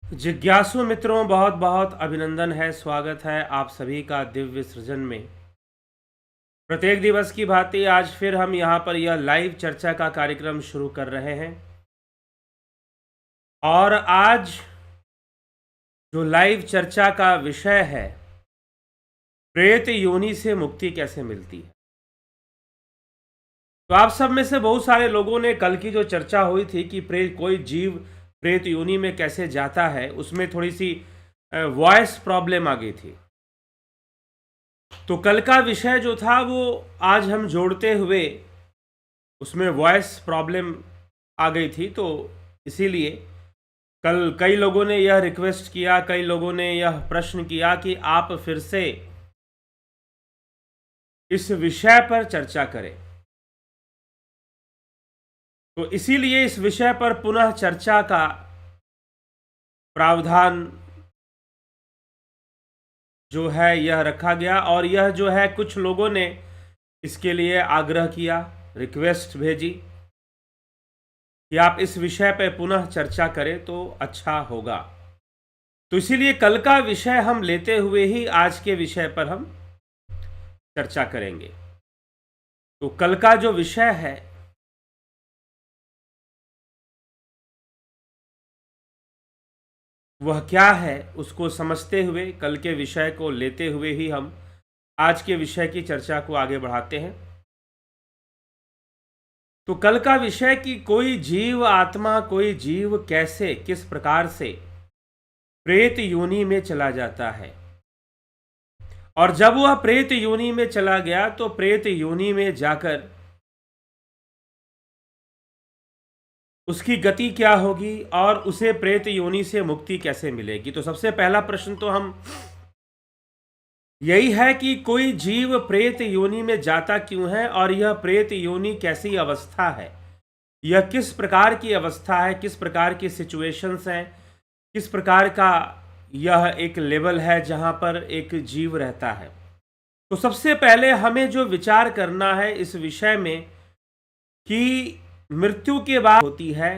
जिज्ञासु मित्रों, बहुत बहुत अभिनंदन है, स्वागत है आप सभी का दिव्य सृजन में। प्रत्येक दिवस की भांति आज फिर हम यहाँ पर यह लाइव चर्चा का कार्यक्रम शुरू कर रहे हैं। और आज जो लाइव चर्चा का विषय है, प्रेत योनि से मुक्ति कैसे मिलती है। तो आप सब में से बहुत सारे लोगों ने कल की जो चर्चा हुई थी कि कोई जीव प्रेत योनि में कैसे जाता है, उसमें थोड़ी सी वॉइस प्रॉब्लम आ गई थी। तो कल का विषय जो था वो आज हम जोड़ते हुए उसमें वॉइस प्रॉब्लम आ गई थी, तो इसीलिए कल कई लोगों ने यह रिक्वेस्ट किया, कई लोगों ने यह प्रश्न किया कि आप फिर से इस विषय पर चर्चा करें। तो इसीलिए इस विषय पर पुनः चर्चा का प्रावधान जो है यह रखा गया। और यह जो है कुछ लोगों ने इसके लिए आग्रह किया, रिक्वेस्ट भेजी कि आप इस विषय पर पुनः चर्चा करें तो अच्छा होगा। तो इसीलिए कल का विषय हम लेते हुए ही आज के विषय पर हम चर्चा करेंगे। तो कल का जो विषय है वह क्या है, उसको समझते हुए, कल के विषय को लेते हुए ही हम आज के विषय की चर्चा को आगे बढ़ाते हैं। तो कल का विषय कि कोई जीव आत्मा, कोई जीव कैसे, किस प्रकार से प्रेत योनि में चला जाता है। और जब वह प्रेत योनि में चला गया तो प्रेत योनि में जाकर उसकी गति क्या होगी और उसे प्रेत योनि से मुक्ति कैसे मिलेगी। तो सबसे पहला प्रश्न तो हम यही है कि कोई जीव प्रेत योनि में जाता क्यों है और यह प्रेत योनि कैसी अवस्था है, यह किस प्रकार की अवस्था है, किस प्रकार की सिचुएशंस हैं, किस प्रकार का यह एक लेवल है जहां पर एक जीव रहता है। तो सबसे पहले हमें जो विचार करना है इस विषय में कि मृत्यु के बाद होती है,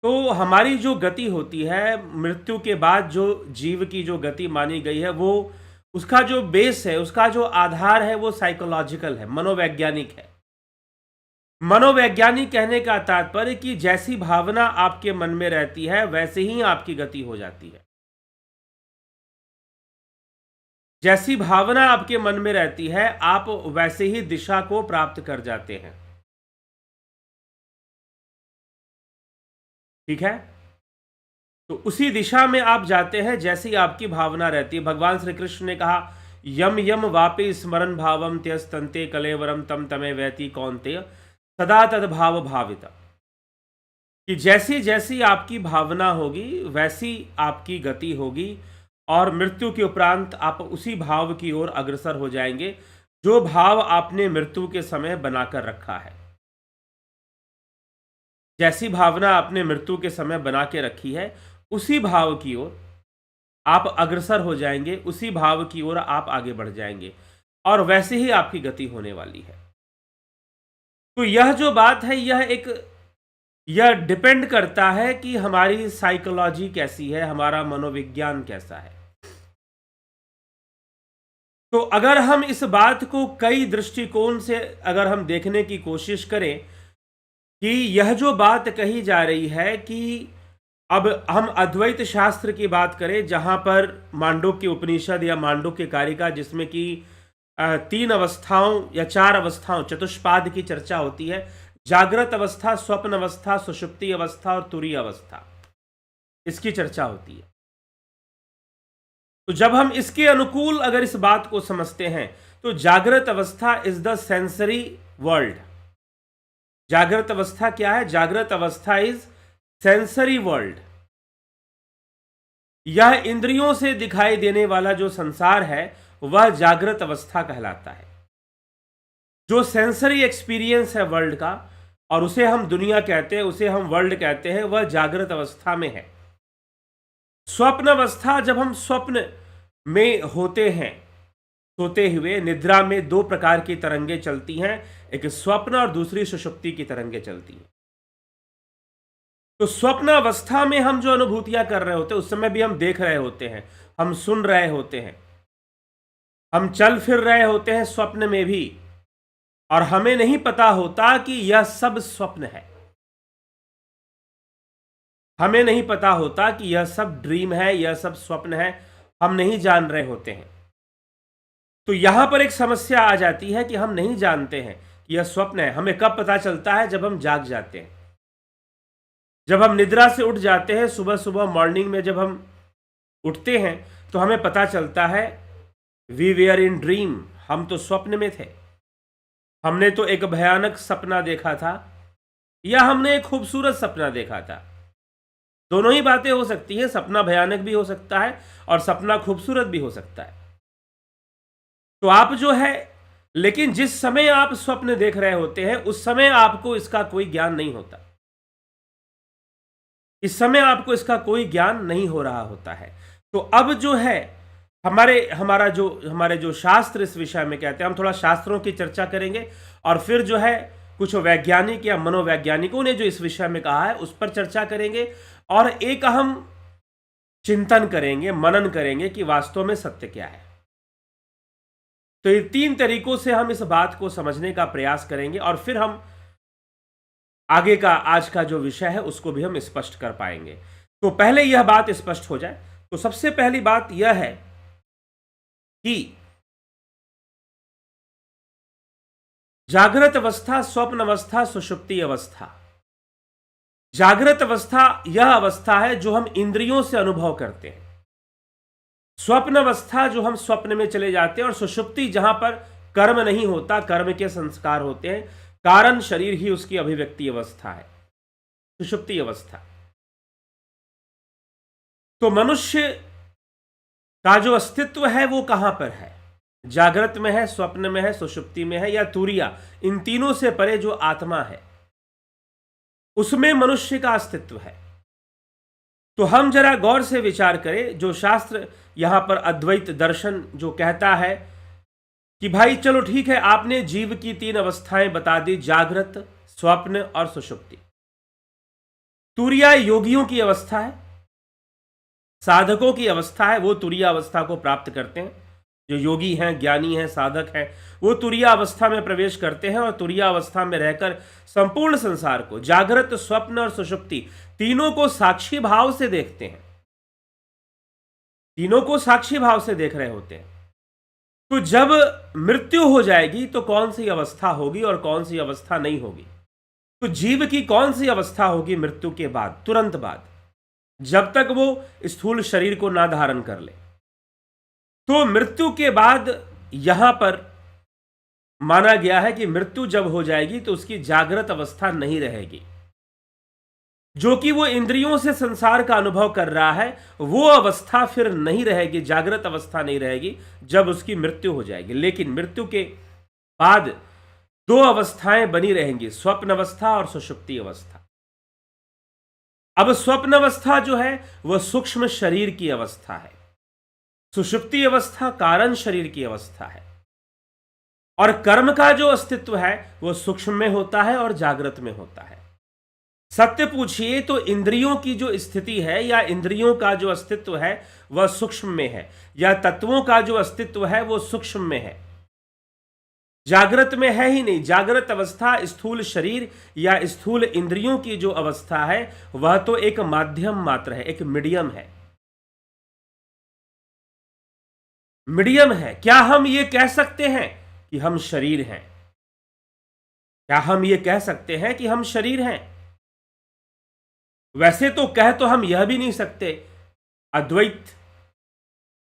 तो हमारी जो गति होती है मृत्यु के बाद, जो जीव की जो गति मानी गई है, वो उसका जो बेस है, उसका जो आधार है वो साइकोलॉजिकल है, मनोवैज्ञानिक है। मनोवैज्ञानिक कहने का तात्पर्य कि जैसी भावना आपके मन में रहती है वैसे ही आपकी गति हो जाती है। जैसी भावना आपके मन में रहती है आप वैसे ही दिशा को प्राप्त कर जाते हैं। ठीक है, तो उसी दिशा में आप जाते हैं जैसी आपकी भावना रहती है। भगवान श्री कृष्ण ने कहा, यम यम वापि स्मरण भावम त्यस्तंते कलेवरम तम तमे वैति कौन्तेय सदा तद भाव भावित। कि जैसी जैसी आपकी भावना होगी वैसी आपकी गति होगी और मृत्यु के उपरांत आप उसी भाव की ओर अग्रसर हो जाएंगे जो भाव आपने मृत्यु के समय बनाकर रखा है। जैसी भावना आपने मृत्यु के समय बना के रखी है उसी भाव की ओर आप अग्रसर हो जाएंगे, उसी भाव की ओर आप आगे बढ़ जाएंगे और वैसे ही आपकी गति होने वाली है। तो यह जो बात है यह डिपेंड करता है कि हमारी साइकोलॉजी कैसी है, हमारा मनोविज्ञान कैसा है। तो अगर हम इस बात को कई दृष्टिकोण से अगर हम देखने की कोशिश करें कि यह जो बात कही जा रही है कि अब हम अद्वैत शास्त्र की बात करें जहां पर मांडुक्य उपनिषद या मांडुक्य कारिका, जिसमें कि 3 अवस्थाओं या 4 अवस्थाओं, चतुष्पाद की चर्चा होती है, जागृत अवस्था, स्वप्न अवस्था, सुषुप्ति अवस्था और तुरीय अवस्था, इसकी चर्चा होती है। तो जब हम इसके अनुकूल अगर इस बात को समझते हैं तो जागृत अवस्था इज द सेंसरी वर्ल्ड। जागृत अवस्था क्या है? जागृत अवस्था इज सेंसरी वर्ल्ड। यह इंद्रियों से दिखाई देने वाला जो संसार है वह जागृत अवस्था कहलाता है। जो सेंसरी एक्सपीरियंस है वर्ल्ड का, और उसे हम दुनिया कहते हैं, उसे हम वर्ल्ड कहते हैं, वह जागृत अवस्था में है। स्वप्न अवस्था, जब हम स्वप्न में होते हैं, सोते हुए निद्रा में 2 प्रकार की तरंगे चलती हैं, एक स्वप्न और दूसरी सुषुप्ति की तरंगे चलती हैं। तो स्वप्न अवस्था में हम जो अनुभूतियां कर रहे होते हैं, उस समय भी हम देख रहे होते हैं, हम सुन रहे होते हैं, हम चल फिर रहे होते हैं स्वप्न में भी, और हमें नहीं पता होता कि यह सब स्वप्न है। हमें नहीं पता होता कि यह सब ड्रीम है, यह सब स्वप्न है, हम नहीं जान रहे होते हैं। तो यहां पर एक समस्या आ जाती है कि हम नहीं जानते हैं कि यह स्वप्न है। हमें कब पता चलता है? जब हम जाग जाते हैं, जब हम निद्रा से उठ जाते हैं, सुबह सुबह मॉर्निंग में जब हम उठते हैं तो हमें पता चलता है वी वेयर इन ड्रीम, हम तो स्वप्न में थे। हमने तो एक भयानक सपना देखा था, या हमने एक खूबसूरत सपना देखा था। दोनों ही बातें हो सकती हैं, सपना भयानक भी हो सकता है और सपना खूबसूरत भी हो सकता है। तो आप जो है, लेकिन जिस समय आप स्वप्न देख रहे होते हैं उस समय आपको इसका कोई ज्ञान नहीं होता। इस समय आपको इसका कोई ज्ञान नहीं हो रहा होता है। तो अब जो है हमारे जो शास्त्र इस विषय में कहते हैं, हम थोड़ा शास्त्रों की चर्चा करेंगे और फिर जो है कुछ वैज्ञानिक या मनोवैज्ञानिकों ने जो इस विषय में कहा है उस पर चर्चा करेंगे और एक हम चिंतन करेंगे, मनन करेंगे कि वास्तव में सत्य क्या है। तो ये 3 तरीकों से हम इस बात को समझने का प्रयास करेंगे और फिर हम आगे का आज का जो विषय है उसको भी हम स्पष्ट कर पाएंगे। तो पहले यह बात स्पष्ट हो जाए, तो सबसे पहली बात यह है कि जागृत अवस्था, स्वप्न अवस्था, सुषुप्ति अवस्था। जागृत अवस्था यह अवस्था है जो हम इंद्रियों से अनुभव करते हैं। स्वप्न अवस्था जो हम स्वप्न में चले जाते हैं, और सुषुप्ति जहां पर कर्म नहीं होता, कर्म के संस्कार होते हैं, कारण शरीर ही उसकी अभिव्यक्ति अवस्था है, सुषुप्ति अवस्था। तो मनुष्य का जो अस्तित्व है वो कहां पर है? जागृत में है, स्वप्न में है, सुषुप्ति में है, या तुरिया, इन तीनों से परे जो आत्मा है उसमें मनुष्य का अस्तित्व है। तो हम जरा गौर से विचार करें, जो शास्त्र यहां पर अद्वैत दर्शन जो कहता है कि भाई चलो ठीक है, आपने जीव की 3 अवस्थाएं बता दी, जागृत, स्वप्न और सुषुप्ति। तुरिया योगियों की अवस्था है, साधकों की अवस्था है, वो तुरिया अवस्था को प्राप्त करते हैं। जो योगी हैं, ज्ञानी हैं, साधक हैं, वो तुरिया अवस्था में प्रवेश करते हैं और तुरिया अवस्था में रहकर संपूर्ण संसार को, जागृत, स्वप्न और सुषुप्ति, तीनों को साक्षी भाव से देखते हैं, तीनों को साक्षी भाव से देख रहे होते हैं। तो जब मृत्यु हो जाएगी तो कौन सी अवस्था होगी और कौन सी अवस्था नहीं होगी? तो जीव की कौन सी अवस्था होगी मृत्यु के बाद, तुरंत बाद, जब तक वो स्थूल शरीर को ना धारण कर ले? तो मृत्यु के बाद यहां पर माना गया है कि मृत्यु जब हो जाएगी तो उसकी जागृत अवस्था नहीं रहेगी। जो कि वो इंद्रियों से संसार का अनुभव कर रहा है, वो अवस्था फिर नहीं रहेगी, जागृत अवस्था नहीं रहेगी जब उसकी मृत्यु हो जाएगी। लेकिन मृत्यु के बाद 2 अवस्थाएं बनी रहेंगी, स्वप्न अवस्था और सुषुप्ति अवस्था। अब स्वप्न अवस्था जो है वह सूक्ष्म शरीर की अवस्था है, सुषुप्ति अवस्था कारण शरीर की अवस्था है, और कर्म का जो अस्तित्व है वह सूक्ष्म में होता है और जागृत में होता है। सत्य पूछिए तो इंद्रियों की जो स्थिति है या इंद्रियों का जो अस्तित्व है वह सूक्ष्म में है, या तत्वों का जो अस्तित्व है वह सूक्ष्म में है, जागृत में है ही नहीं। जागृत अवस्था स्थूल शरीर या स्थूल इंद्रियों की जो अवस्था है वह तो एक माध्यम मात्र है, एक मीडियम है, मीडियम है। क्या हम ये कह सकते हैं कि हम शरीर हैं? क्या हम ये कह सकते हैं कि हम शरीर हैं? वैसे तो कह तो हम यह भी नहीं सकते। अद्वैत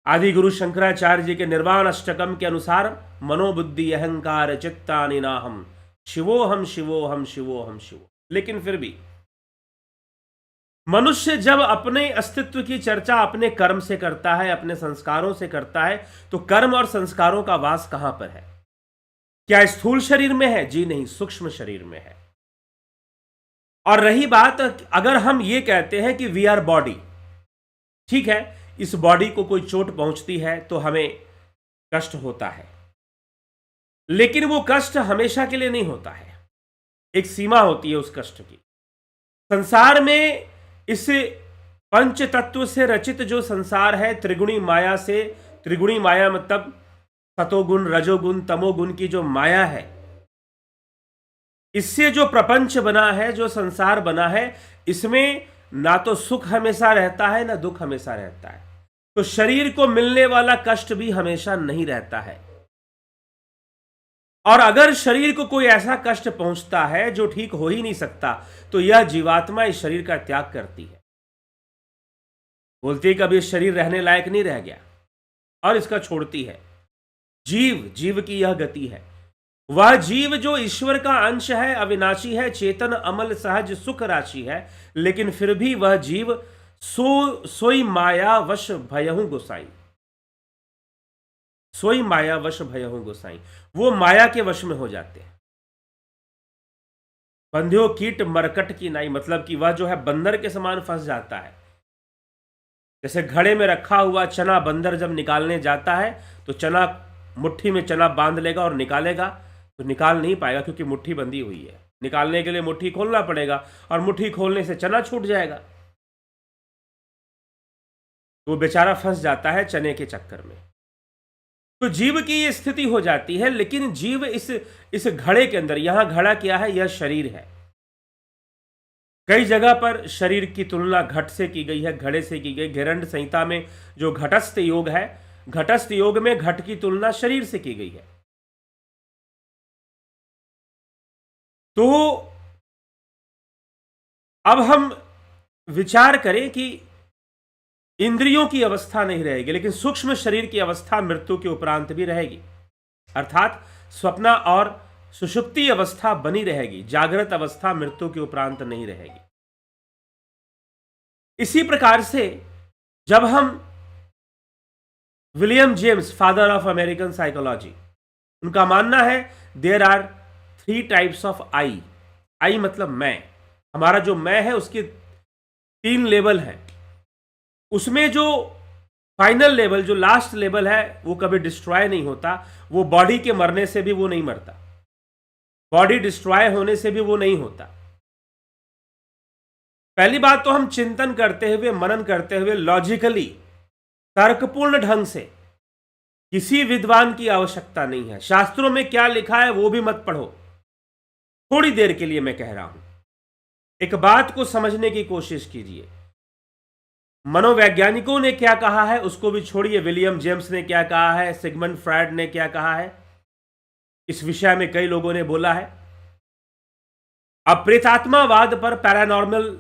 आदि गुरु शंकराचार्य जी के निर्वाण अष्टकम के अनुसार मनोबुद्धि अहंकार चित्तानि नाहम शिवोहम शिवोहम शिवोहम शिवो। लेकिन फिर भी मनुष्य जब अपने अस्तित्व की चर्चा अपने कर्म से करता है, अपने संस्कारों से करता है, तो कर्म और संस्कारों का वास कहां पर है? क्या स्थूल शरीर में है? जी नहीं, सूक्ष्म शरीर में है। और रही बात, अगर हम ये कहते हैं कि वी आर बॉडी, ठीक है, इस बॉडी को कोई चोट पहुंचती है तो हमें कष्ट होता है, लेकिन वो कष्ट हमेशा के लिए नहीं होता है, एक सीमा होती है उस कष्ट की। संसार में इस पंच तत्व से रचित जो संसार है, त्रिगुणी माया से, त्रिगुणी माया मतलब सतोगुण, रजोगुण, तमोगुण की जो माया है, इससे जो प्रपंच बना है, जो संसार बना है, इसमें ना तो सुख हमेशा रहता है ना दुख हमेशा रहता है। तो शरीर को मिलने वाला कष्ट भी हमेशा नहीं रहता है। और अगर शरीर को कोई ऐसा कष्ट पहुंचता है जो ठीक हो ही नहीं सकता, तो यह जीवात्मा इस शरीर का त्याग करती है। बोलती है कि अब ये शरीर रहने लायक नहीं रह गया, और इसका छोड़ती है। जीव की यह गति है। वह जीव जो ईश्वर का अंश है, अविनाशी है, चेतन, अमल, सहज, सुख राशि है, लेकिन फिर भी वह जीव सोई माया वश भयहु गोसाई, सोई माया वश भयहु गोसाई, वो माया के वश में हो जाते हैं। बंध्यो कीट मरकट की नाई, मतलब कि वह जो है बंदर के समान फंस जाता है। जैसे घड़े में रखा हुआ चना बंदर जब निकालने जाता है तो चना, मुट्ठी में चना बांध लेगा और निकालेगा तो निकाल नहीं पाएगा, क्योंकि मुट्ठी बंधी हुई है। निकालने के लिए मुट्ठी खोलना पड़ेगा, और मुट्ठी खोलने से चना छूट जाएगा। वो बेचारा फंस जाता है चने के चक्कर में। तो जीव की ये स्थिति हो जाती है। लेकिन जीव इस घड़े के अंदर, यहां घड़ा क्या है? यह शरीर है। कई जगह पर शरीर की तुलना घट से की गई है, घड़े से की गई। घेरंड संहिता में जो घटस्थ योग है, घटस्थ योग में घट की तुलना शरीर से की गई है। तो अब हम विचार करें कि इंद्रियों की अवस्था नहीं रहेगी, लेकिन सूक्ष्म शरीर की अवस्था मृत्यु के उपरांत भी रहेगी। अर्थात स्वप्न और सुषुप्ति अवस्था बनी रहेगी, जागृत अवस्था मृत्यु के उपरांत नहीं रहेगी। इसी प्रकार से जब हम William James, father of American psychology, उनका मानना है देयर आर 3 टाइप्स ऑफ आई। आई मतलब मैं, हमारा जो मैं है उसके 3 लेवल हैं। उसमें जो फाइनल लेवल, जो लास्ट लेवल है, वो कभी डिस्ट्रॉय नहीं होता। वो बॉडी के मरने से भी वो नहीं मरता, बॉडी डिस्ट्रॉय होने से भी वो नहीं होता। पहली बात तो हम चिंतन करते हुए, मनन करते हुए, लॉजिकली, तर्कपूर्ण ढंग से, किसी विद्वान की आवश्यकता नहीं है। शास्त्रों में क्या लिखा है वो भी मत पढ़ो। थोड़ी देर के लिए मैं कह रहा हूं, एक बात को समझने की कोशिश कीजिए। मनोवैज्ञानिकों ने क्या कहा है उसको भी छोड़िए, विलियम जेम्स ने क्या कहा है, सिगमंड फ्रायड ने क्या कहा है, इस विषय में कई लोगों ने बोला है। अब प्रेतात्मावाद पर, पैरानॉर्मल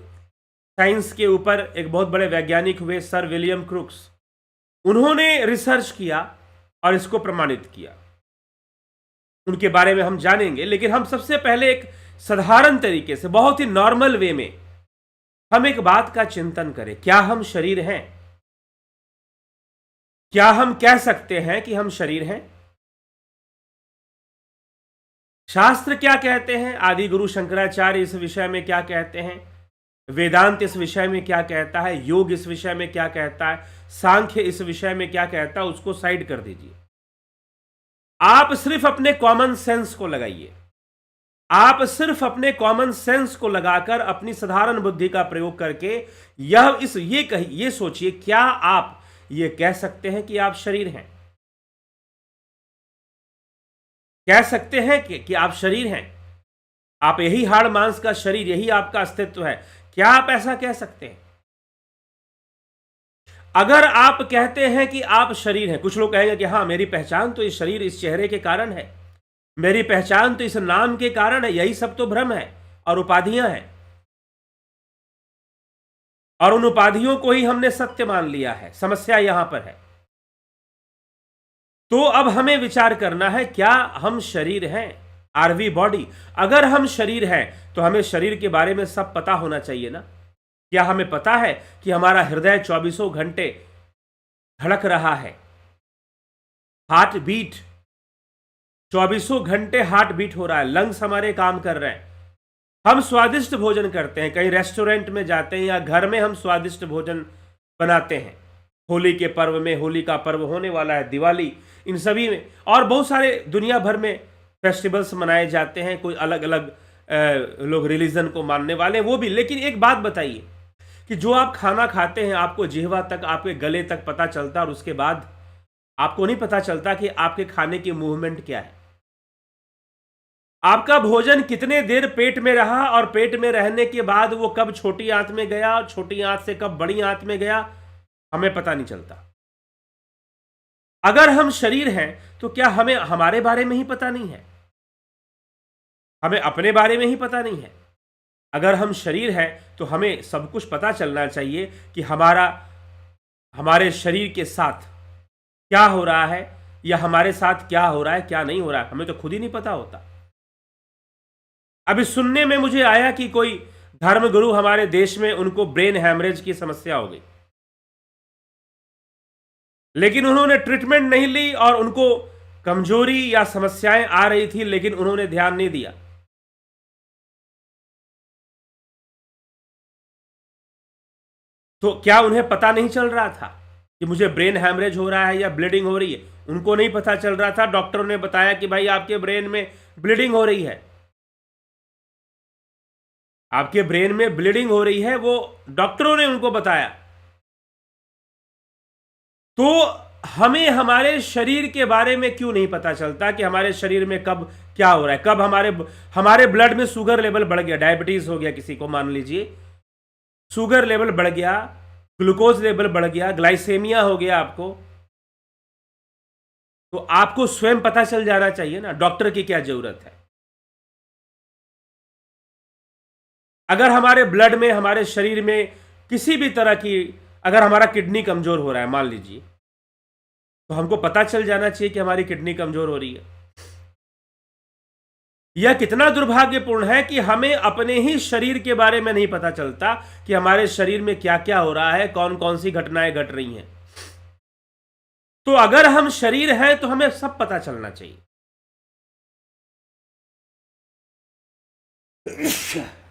साइंस के ऊपर एक बहुत बड़े वैज्ञानिक हुए, सर विलियम क्रुक्स, उन्होंने रिसर्च किया और इसको प्रमाणित किया। उनके बारे में हम जानेंगे, लेकिन हम सबसे पहले एक साधारण तरीके से, बहुत ही नॉर्मल वे में हम एक बात का चिंतन करें। क्या हम शरीर हैं? क्या हम कह सकते हैं कि हम शरीर हैं? शास्त्र क्या कहते हैं? आदि गुरु शंकराचार्य इस विषय में क्या कहते हैं? वेदांत इस विषय में क्या कहता है? योग इस विषय में क्या कहता है? सांख्य इस विषय में क्या कहता है? उसको साइड कर दीजिए। आप सिर्फ अपने कॉमन सेंस को लगाइए। आप सिर्फ अपने कॉमन सेंस को लगाकर, अपनी साधारण बुद्धि का प्रयोग करके ये सोचिए, क्या आप ये कह सकते हैं कि आप शरीर हैं? कह सकते हैं कि आप शरीर हैं? आप यही हाड़ मांस का शरीर, यही आपका अस्तित्व है। क्या आप ऐसा कह सकते हैं? अगर आप कहते हैं कि आप शरीर हैं, कुछ लोग कहेंगे कि हाँ, मेरी पहचान तो इस शरीर, इस चेहरे के कारण है, मेरी पहचान तो इस नाम के कारण है, यही सब तो भ्रम है और उपाधियां हैं, और उन उपाधियों को ही हमने सत्य मान लिया है। समस्या यहां पर है। तो अब हमें विचार करना है, क्या हम शरीर हैं? Are we body? अगर हम शरीर हैं तो हमें शरीर के बारे में सब पता होना चाहिए ना। क्या हमें पता है कि हमारा हृदय 24 घंटे धड़क रहा है? हार्ट बीट, 24 घंटे हार्ट बीट हो रहा है, लंग्स हमारे काम कर रहे हैं। हम स्वादिष्ट भोजन करते हैं, कहीं रेस्टोरेंट में जाते हैं या घर में हम स्वादिष्ट भोजन बनाते हैं। होली के पर्व में, होली का पर्व होने वाला है, दिवाली, इन सभी में, और बहुत सारे दुनिया भर में फेस्टिवल्स मनाए जाते हैं। कोई अलग अलग लोग रिलीजन को मानने वाले वो भी। लेकिन एक बात बताइए कि जो आप खाना खाते हैं आपको जिह्वा तक, आपके गले तक पता चलता है और उसके बाद आपको नहीं पता चलता कि आपके खाने की मूवमेंट क्या है। आपका भोजन कितने देर पेट में रहा और पेट में रहने के बाद वो कब छोटी आंत में गया और छोटी आंत से कब बड़ी आंत में गया, हमें पता नहीं चलता। अगर हम शरीर हैं तो क्या हमें हमारे बारे में ही पता नहीं है? हमें अपने बारे में ही पता नहीं है? अगर हम शरीर हैं तो हमें सब कुछ पता चलना चाहिए कि हमारे शरीर के साथ क्या हो रहा है या हमारे साथ क्या हो रहा है, क्या नहीं हो रहा है, हमें तो खुद ही नहीं पता होता। अभी सुनने में मुझे आया कि कोई धर्मगुरु हमारे देश में, उनको ब्रेन हैमरेज की समस्या हो गई, लेकिन उन्होंने ट्रीटमेंट नहीं ली और उनको कमजोरी या समस्याएं आ रही थी, लेकिन उन्होंने ध्यान नहीं दिया। तो क्या उन्हें पता नहीं चल रहा था कि मुझे ब्रेन हैमरेज हो रहा है या ब्लीडिंग हो रही है? उनको नहीं पता चल रहा था। डॉक्टरों ने बताया कि भाई आपके ब्रेन में ब्लीडिंग हो रही है, आपके ब्रेन में ब्लीडिंग हो रही है, वो डॉक्टरों ने उनको बताया। तो हमें हमारे शरीर के बारे में क्यों नहीं पता चलता कि हमारे शरीर में कब क्या हो रहा है? कब हमारे ब्लड में शुगर लेवल बढ़ गया, डायबिटीज हो गया किसी को, मान लीजिए शुगर लेवल बढ़ गया, ग्लूकोज लेवल बढ़ गया, ग्लाइसेमिया हो गया आपको, तो आपको स्वयं पता चल जाना चाहिए ना, डॉक्टर की क्या जरूरत है? अगर हमारे ब्लड में, हमारे शरीर में किसी भी तरह की, अगर हमारा किडनी कमजोर हो रहा है मान लीजिए, तो हमको पता चल जाना चाहिए कि हमारी किडनी कमजोर हो रही है। यह कितना दुर्भाग्यपूर्ण है कि हमें अपने ही शरीर के बारे में नहीं पता चलता कि हमारे शरीर में क्या क्या हो रहा है, कौन कौन सी घटनाएं घट रही हैं। तो अगर हम शरीर हैं तो हमें सब पता चलना चाहिए।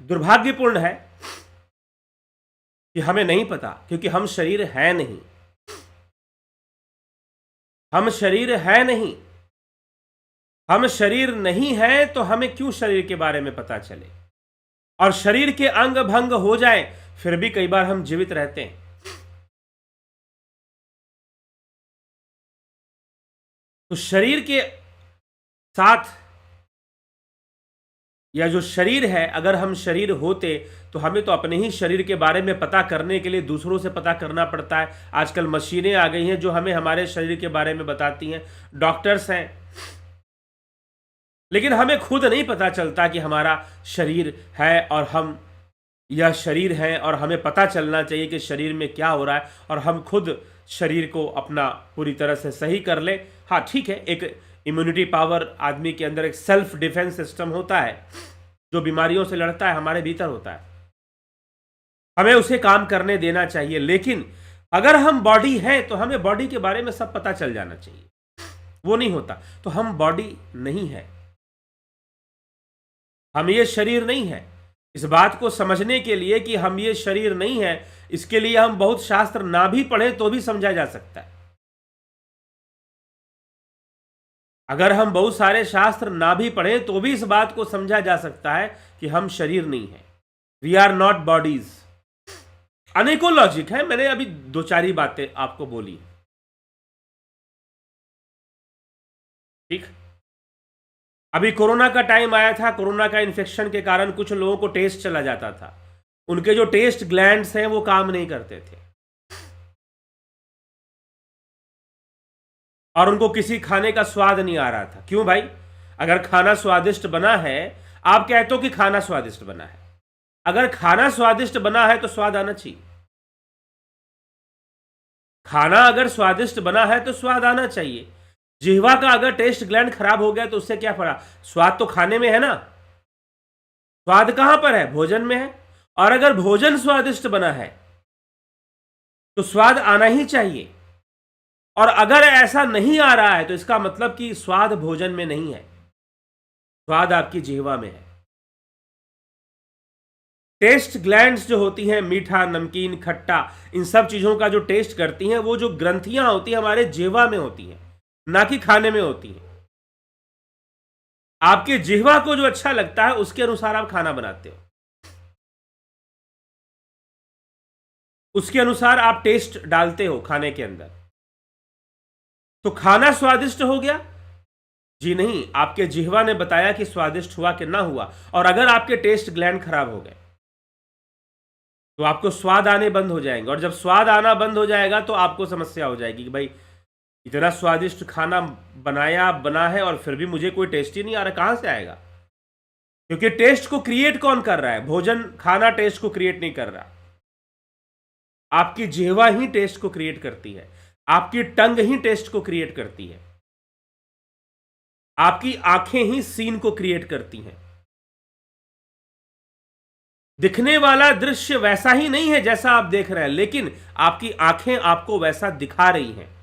दुर्भाग्यपूर्ण है कि हमें नहीं पता, क्योंकि हम शरीर है नहीं। हम शरीर है नहीं, हम शरीर नहीं है तो हमें क्यों शरीर के बारे में पता चले? और शरीर के अंग भंग हो जाए फिर भी कई बार हम जीवित रहते हैं। तो शरीर के साथ, या जो शरीर है, अगर हम शरीर होते तो हमें तो अपने ही शरीर के बारे में पता करने के लिए दूसरों से पता करना पड़ता है। आजकल मशीनें आ गई हैं जो हमें हमारे शरीर के बारे में बताती हैं, डॉक्टर्स हैं, लेकिन हमें खुद नहीं पता चलता कि हमारा शरीर है और हम यह शरीर है, और हमें पता चलना चाहिए कि शरीर में क्या हो रहा है और हम खुद शरीर को अपना पूरी तरह से सही कर ले। हाँ ठीक है, एक इम्यूनिटी पावर आदमी के अंदर, एक सेल्फ डिफेंस सिस्टम होता है जो बीमारियों से लड़ता है, हमारे भीतर होता है, हमें उसे काम करने देना चाहिए। लेकिन अगर हम बॉडी है तो हमें बॉडी के बारे में सब पता चल जाना चाहिए। वो नहीं होता तो हम बॉडी नहीं है, हम ये शरीर नहीं है। इस बात को समझने के लिए कि हम ये शरीर नहीं है, इसके लिए हम बहुत शास्त्र ना भी पढ़ें तो भी समझा जा सकता है। अगर हम बहुत सारे शास्त्र ना भी पढ़ें तो भी इस बात को समझा जा सकता है कि हम शरीर नहीं है, वी आर नॉट बॉडीज। अनेकों लॉजिक है, मैंने अभी दो चार ही बातें आपको बोली, ठीक। अभी कोरोना का टाइम आया था, कोरोना का इन्फेक्शन के कारण कुछ लोगों को टेस्ट चला जाता था, उनके जो टेस्ट ग्लैंड्स हैं वो काम नहीं करते थे और उनको किसी खाने का स्वाद नहीं आ रहा था। क्यों भाई? अगर खाना स्वादिष्ट बना है, आप कहते हो कि खाना स्वादिष्ट बना है, अगर खाना स्वादिष्ट बना है तो स्वाद आना चाहिए। खाना अगर स्वादिष्ट बना है तो स्वाद आना चाहिए। जिह्वा का अगर टेस्ट ग्लैंड खराब हो गया तो उससे क्या फर्क? स्वाद तो खाने में है ना, स्वाद कहां पर है? भोजन में है। और अगर भोजन स्वादिष्ट बना है तो स्वाद आना ही चाहिए, और अगर ऐसा नहीं आ रहा है तो इसका मतलब कि स्वाद भोजन में नहीं है, स्वाद आपकी जिह्वा में है। टेस्ट ग्लैंड्स जो होती हैं, मीठा, नमकीन, खट्टा, इन सब चीजों का जो टेस्ट करती हैं, वो जो ग्रंथियां होती हैं हमारे जिह्वा में होती हैं, ना कि खाने में होती हैं। आपके जिह्वा को जो अच्छा लगता है उसके अनुसार आप खाना बनाते हो, उसके अनुसार आप टेस्ट डालते हो खाने के अंदर। तो खाना स्वादिष्ट हो गया? जी नहीं, आपके जिह्वा ने बताया कि स्वादिष्ट हुआ कि ना हुआ। और अगर आपके टेस्ट ग्लैंड खराब हो गए तो आपको स्वाद आने बंद हो जाएंगे, और जब स्वाद आना बंद हो जाएगा तो आपको समस्या हो जाएगी कि भाई इतना स्वादिष्ट खाना बना है और फिर भी मुझे कोई टेस्ट ही नहीं आ रहा, कहां से आएगा? क्योंकि टेस्ट को क्रिएट कौन कर रहा है? भोजन, खाना टेस्ट को क्रिएट नहीं कर रहा, आपकी जिह्वा ही टेस्ट को क्रिएट करती है, आपकी टंग ही टेस्ट को क्रिएट करती है, आपकी आंखें ही सीन को क्रिएट करती हैं। दिखने वाला दृश्य वैसा ही नहीं है जैसा आप देख रहे हैं, लेकिन आपकी आंखें आपको वैसा दिखा रही हैं।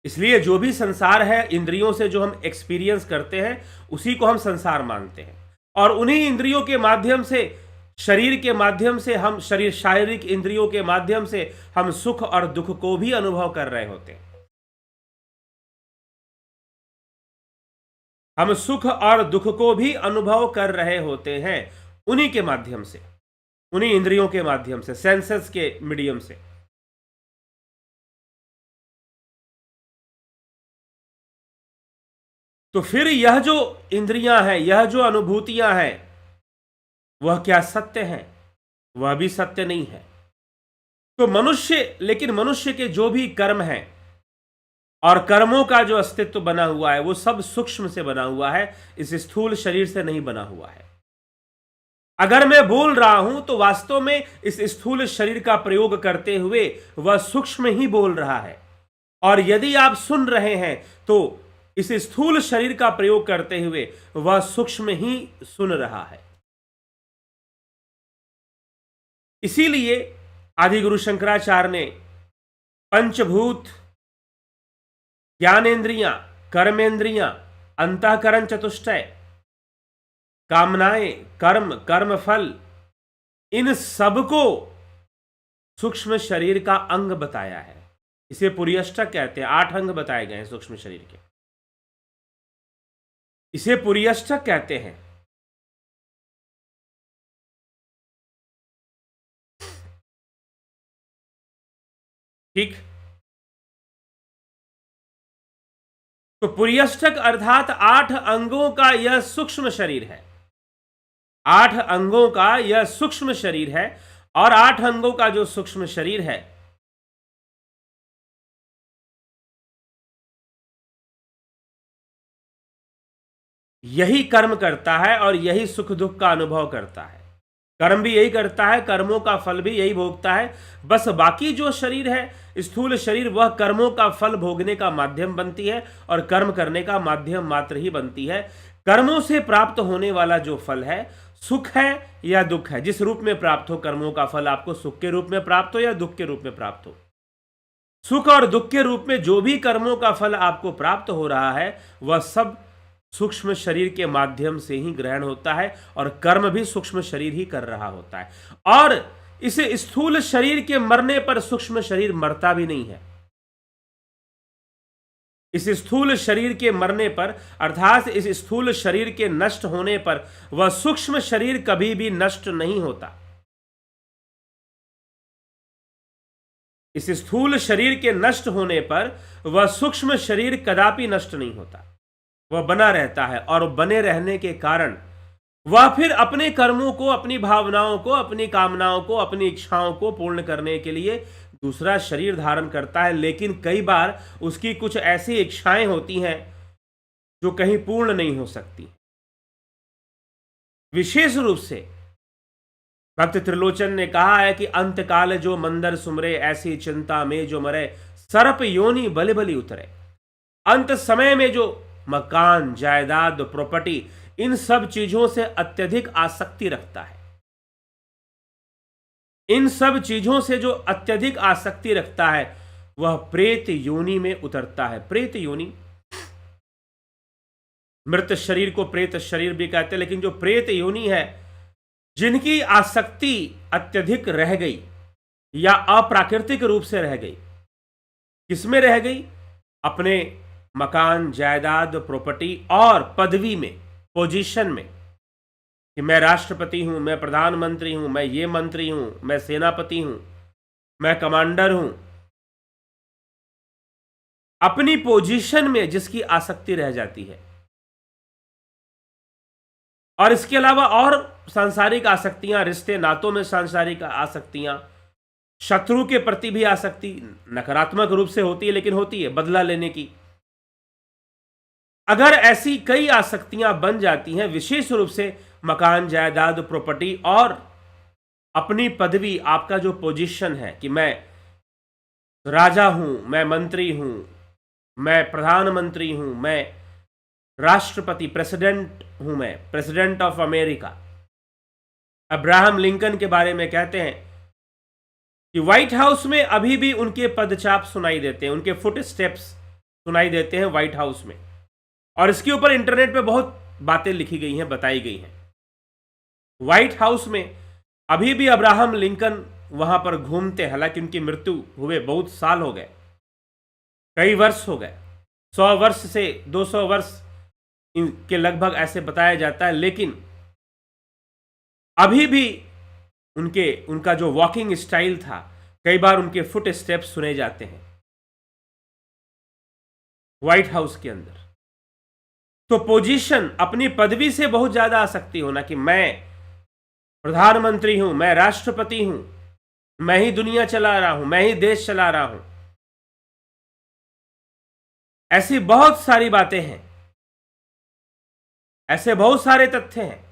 इसलिए जो भी संसार है, इंद्रियों से जो हम एक्सपीरियंस करते हैं उसी को हम संसार मानते हैं, और उन्हीं इंद्रियों के माध्यम से, शरीर के माध्यम से, हम शारीरिक इंद्रियों के माध्यम से हम सुख और दुख को भी अनुभव कर रहे होते हैं। हम सुख और दुख को भी अनुभव कर रहे होते हैं उन्हीं के माध्यम से, उन्हीं इंद्रियों के माध्यम से, सेंसेस के मीडियम से। तो फिर यह जो इंद्रियां हैं, यह जो अनुभूतियां हैं, वह क्या सत्य है? वह भी सत्य नहीं है। तो लेकिन मनुष्य के जो भी कर्म हैं और कर्मों का जो अस्तित्व बना हुआ है वो सब सूक्ष्म से बना हुआ है, इस स्थूल शरीर से नहीं बना हुआ है। अगर मैं बोल रहा हूं तो वास्तव में इस स्थूल शरीर का प्रयोग करते हुए वह सूक्ष्म ही बोल रहा है, और यदि आप सुन रहे हैं तो इस स्थूल शरीर का प्रयोग करते हुए वह सूक्ष्म ही सुन रहा है। इसीलिए आदिगुरु शंकराचार्य ने पंचभूत, ज्ञानेन्द्रियां, कर्मेंद्रियां, अंतःकरण चतुष्टय, कामनाएं, कर्म, कर्मफल, इन सबको सूक्ष्म शरीर का अंग बताया है। इसे पुरियष्टक कहते हैं। 8 अंग बताए गए हैं सूक्ष्म शरीर के, इसे पुरियष्टक कहते हैं। ठीक, तो पुरियष्टक अर्थात 8 अंगों का यह सूक्ष्म शरीर है। 8 अंगों का यह सूक्ष्म शरीर है, और 8 अंगों का जो सूक्ष्म शरीर है यही कर्म करता है और यही सुख दुख का अनुभव करता है। कर्म भी यही करता है, कर्मों का फल भी यही भोगता है। बस बाकी जो शरीर है, स्थूल शरीर, वह कर्मों का फल भोगने का माध्यम बनती है और कर्म करने का माध्यम मात्र ही बनती है। कर्मों से प्राप्त होने वाला जो फल है, सुख है या दुख है, जिस रूप में प्राप्त हो कर्मों का फल, आपको सुख के रूप में प्राप्त हो या दुख के रूप में प्राप्त हो, सुख और दुख के रूप में जो भी कर्मों का फल आपको प्राप्त हो रहा है वह सब सूक्ष्म शरीर के माध्यम से ही ग्रहण होता है, और कर्म भी सूक्ष्म शरीर ही कर रहा होता है। और इस स्थूल शरीर के मरने पर सूक्ष्म शरीर मरता भी नहीं है। इस स्थूल शरीर के मरने पर, अर्थात इस स्थूल शरीर के नष्ट होने पर, वह सूक्ष्म शरीर कभी भी नष्ट नहीं होता। इस स्थूल शरीर के नष्ट होने पर वह सूक्ष्म शरीर कदापि नष्ट नहीं होता, वह बना रहता है। और बने रहने के कारण वह फिर अपने कर्मों को, अपनी भावनाओं को, अपनी कामनाओं को, अपनी इच्छाओं को पूर्ण करने के लिए दूसरा शरीर धारण करता है। लेकिन कई बार उसकी कुछ ऐसी इच्छाएं होती हैं जो कहीं पूर्ण नहीं हो सकती। विशेष रूप से भक्त त्रिलोचन ने कहा है कि अंतकाल जो मंदर सुमरे, ऐसी चिंता में जो मरे, सर्प योनि बलि बलि उतरे। अंत समय में जो मकान, जायदाद, प्रॉपर्टी, इन सब चीजों से अत्यधिक आसक्ति रखता है, इन सब चीजों से जो अत्यधिक आसक्ति रखता है वह प्रेत योनि में उतरता है। प्रेत योनि, मृत शरीर को प्रेत शरीर भी कहते हैं, लेकिन जो प्रेत योनि है, जिनकी आसक्ति अत्यधिक रह गई या अप्राकृतिक रूप से रह गई, किसमें रह गई? अपने मकान, जायदाद, प्रॉपर्टी और पदवी में, पोजीशन में, कि मैं राष्ट्रपति हूं, मैं प्रधानमंत्री हूं, मैं ये मंत्री हूं, मैं सेनापति हूं, मैं कमांडर हूं, अपनी पोजीशन में जिसकी आसक्ति रह जाती है, और इसके अलावा और सांसारिक आसक्तियां, रिश्ते नातों में सांसारिक आसक्तियां, शत्रु के प्रति भी आसक्ति नकारात्मक रूप से होती है, लेकिन होती है बदला लेने की। अगर ऐसी कई आसक्तियां बन जाती हैं, विशेष रूप से मकान, जायदाद, प्रॉपर्टी और अपनी पदवी, आपका जो पोजीशन है कि मैं राजा हूं, मैं मंत्री हूं, मैं प्रधानमंत्री हूं, मैं राष्ट्रपति, प्रेसिडेंट हूं, मैं president of America. Abraham Lincoln के बारे में कहते हैं कि व्हाइट हाउस में अभी भी उनके पदचाप सुनाई देते हैं, उनके फुट स्टेप्स सुनाई देते हैं व्हाइट हाउस में, और इसके ऊपर इंटरनेट पे बहुत बातें लिखी गई हैं, बताई गई हैं। व्हाइट हाउस में अभी भी अब्राहम लिंकन वहां पर घूमते हैं, हालांकि उनकी मृत्यु हुए बहुत साल हो गए, कई वर्ष हो गए, 100 वर्ष से 200 वर्ष के लगभग ऐसे बताया जाता है, लेकिन अभी भी उनका जो वॉकिंग स्टाइल था, कई बार उनके फुट स्टेप्स सुने जाते हैं व्हाइट हाउस के अंदर। तो पोजीशन, अपनी पदवी से बहुत ज्यादा आसक्ति होना कि मैं प्रधानमंत्री हूं, मैं राष्ट्रपति हूं, मैं ही दुनिया चला रहा हूं, मैं ही देश चला रहा हूं, ऐसी बहुत सारी बातें हैं, ऐसे बहुत सारे तथ्य हैं।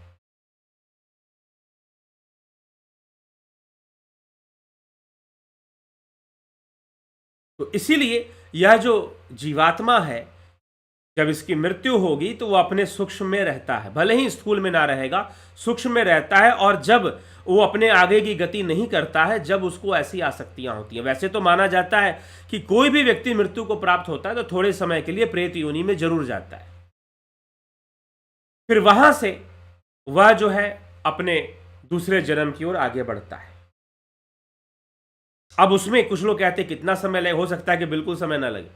तो इसीलिए यह जो जीवात्मा है, जब इसकी मृत्यु होगी तो वो अपने सूक्ष्म में रहता है, भले ही स्थूल में ना रहेगा, सूक्ष्म में रहता है, और जब वो अपने आगे की गति नहीं करता है, जब उसको ऐसी आसक्तियां होती हैं। वैसे तो माना जाता है कि कोई भी व्यक्ति मृत्यु को प्राप्त होता है तो थोड़े समय के लिए प्रेत योनि में जरूर जाता है, फिर वहां से वह जो है अपने दूसरे जन्म की ओर आगे बढ़ता है। अब उसमें कुछ लोग कहते हैं कितना समय लगे, हो सकता है कि बिल्कुल समय ना लगे,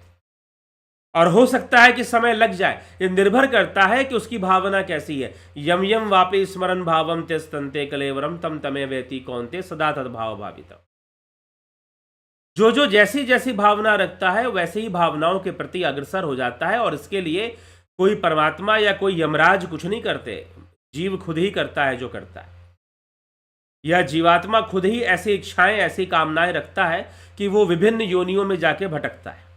और हो सकता है कि समय लग जाए। यह निर्भर करता है कि उसकी भावना कैसी है। यम यम वापि स्मरण भावम ते स्तंते कलेवरम तम तमे वेति कौनते सदा तद्भाव भावितम। जो जो जैसी जैसी भावना रखता है वैसे ही भावनाओं के प्रति अग्रसर हो जाता है, और इसके लिए कोई परमात्मा या कोई यमराज कुछ नहीं करते, जीव खुद ही करता है जो करता है। यह जीवात्मा खुद ही ऐसी इच्छाएं, ऐसी कामनाएं रखता है कि वो विभिन्न योनियों में जाके भटकता है,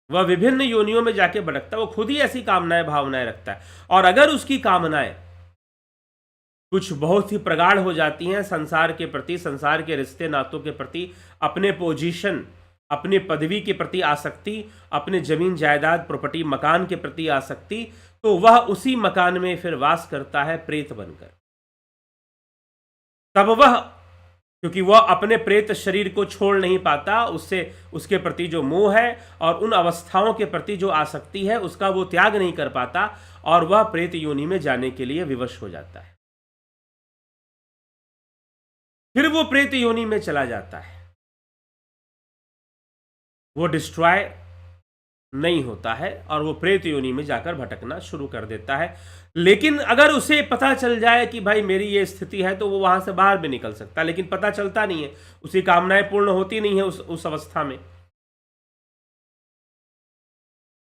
वह विभिन्न योनियों में जाके भटकता है, वो खुद ही ऐसी कामनाएं, भावनाएं रखता है। और अगर उसकी कामनाएं कुछ बहुत ही प्रगाढ़ हो जाती हैं संसार के प्रति, संसार के रिश्ते नातों के प्रति, अपने पोजीशन, अपनी पदवी के प्रति आसक्ति, अपने जमीन जायदाद प्रॉपर्टी मकान के प्रति आसक्ति, तो वह उसी मकान में फिर वास करता है प्रेत बनकर। तब वह, क्योंकि वह अपने प्रेत शरीर को छोड़ नहीं पाता, उससे उसके प्रति जो मोह है और उन अवस्थाओं के प्रति जो आसक्ति है उसका वो त्याग नहीं कर पाता, और वह प्रेत योनि में जाने के लिए विवश हो जाता है। फिर वो प्रेत योनि में चला जाता है, वो डिस्ट्रॉय नहीं होता है और वो प्रेत योनि में जाकर भटकना शुरू कर देता है। लेकिन अगर उसे पता चल जाए कि भाई मेरी ये स्थिति है, तो वो वहां से बाहर भी निकल सकता है, लेकिन पता चलता नहीं है, उसकी कामनाएं पूर्ण होती नहीं है उस अवस्था में,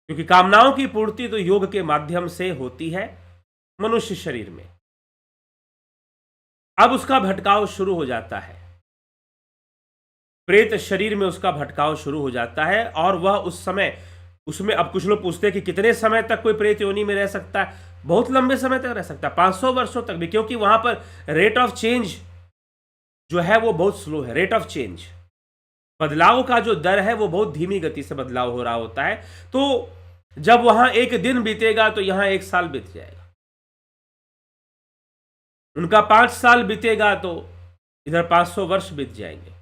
क्योंकि कामनाओं की पूर्ति तो योग के माध्यम से होती है मनुष्य शरीर में। अब उसका भटकाव शुरू हो जाता है, प्रेत शरीर में उसका भटकाव शुरू हो जाता है, और वह उस समय उसमें, अब कुछ लोग पूछते हैं कि कितने समय तक कोई प्रेत योनि में रह सकता है। बहुत लंबे समय तक रह सकता है, 500 वर्षों तक भी, क्योंकि वहां पर रेट ऑफ चेंज जो है वो बहुत स्लो है। रेट ऑफ चेंज, बदलाव का जो दर है वो बहुत धीमी गति से बदलाव हो रहा होता है। तो जब वहां एक दिन बीतेगा तो यहां 1 साल बीत जाएगा, उनका 5 साल बीतेगा तो इधर 500 वर्ष बीत जाएंगे,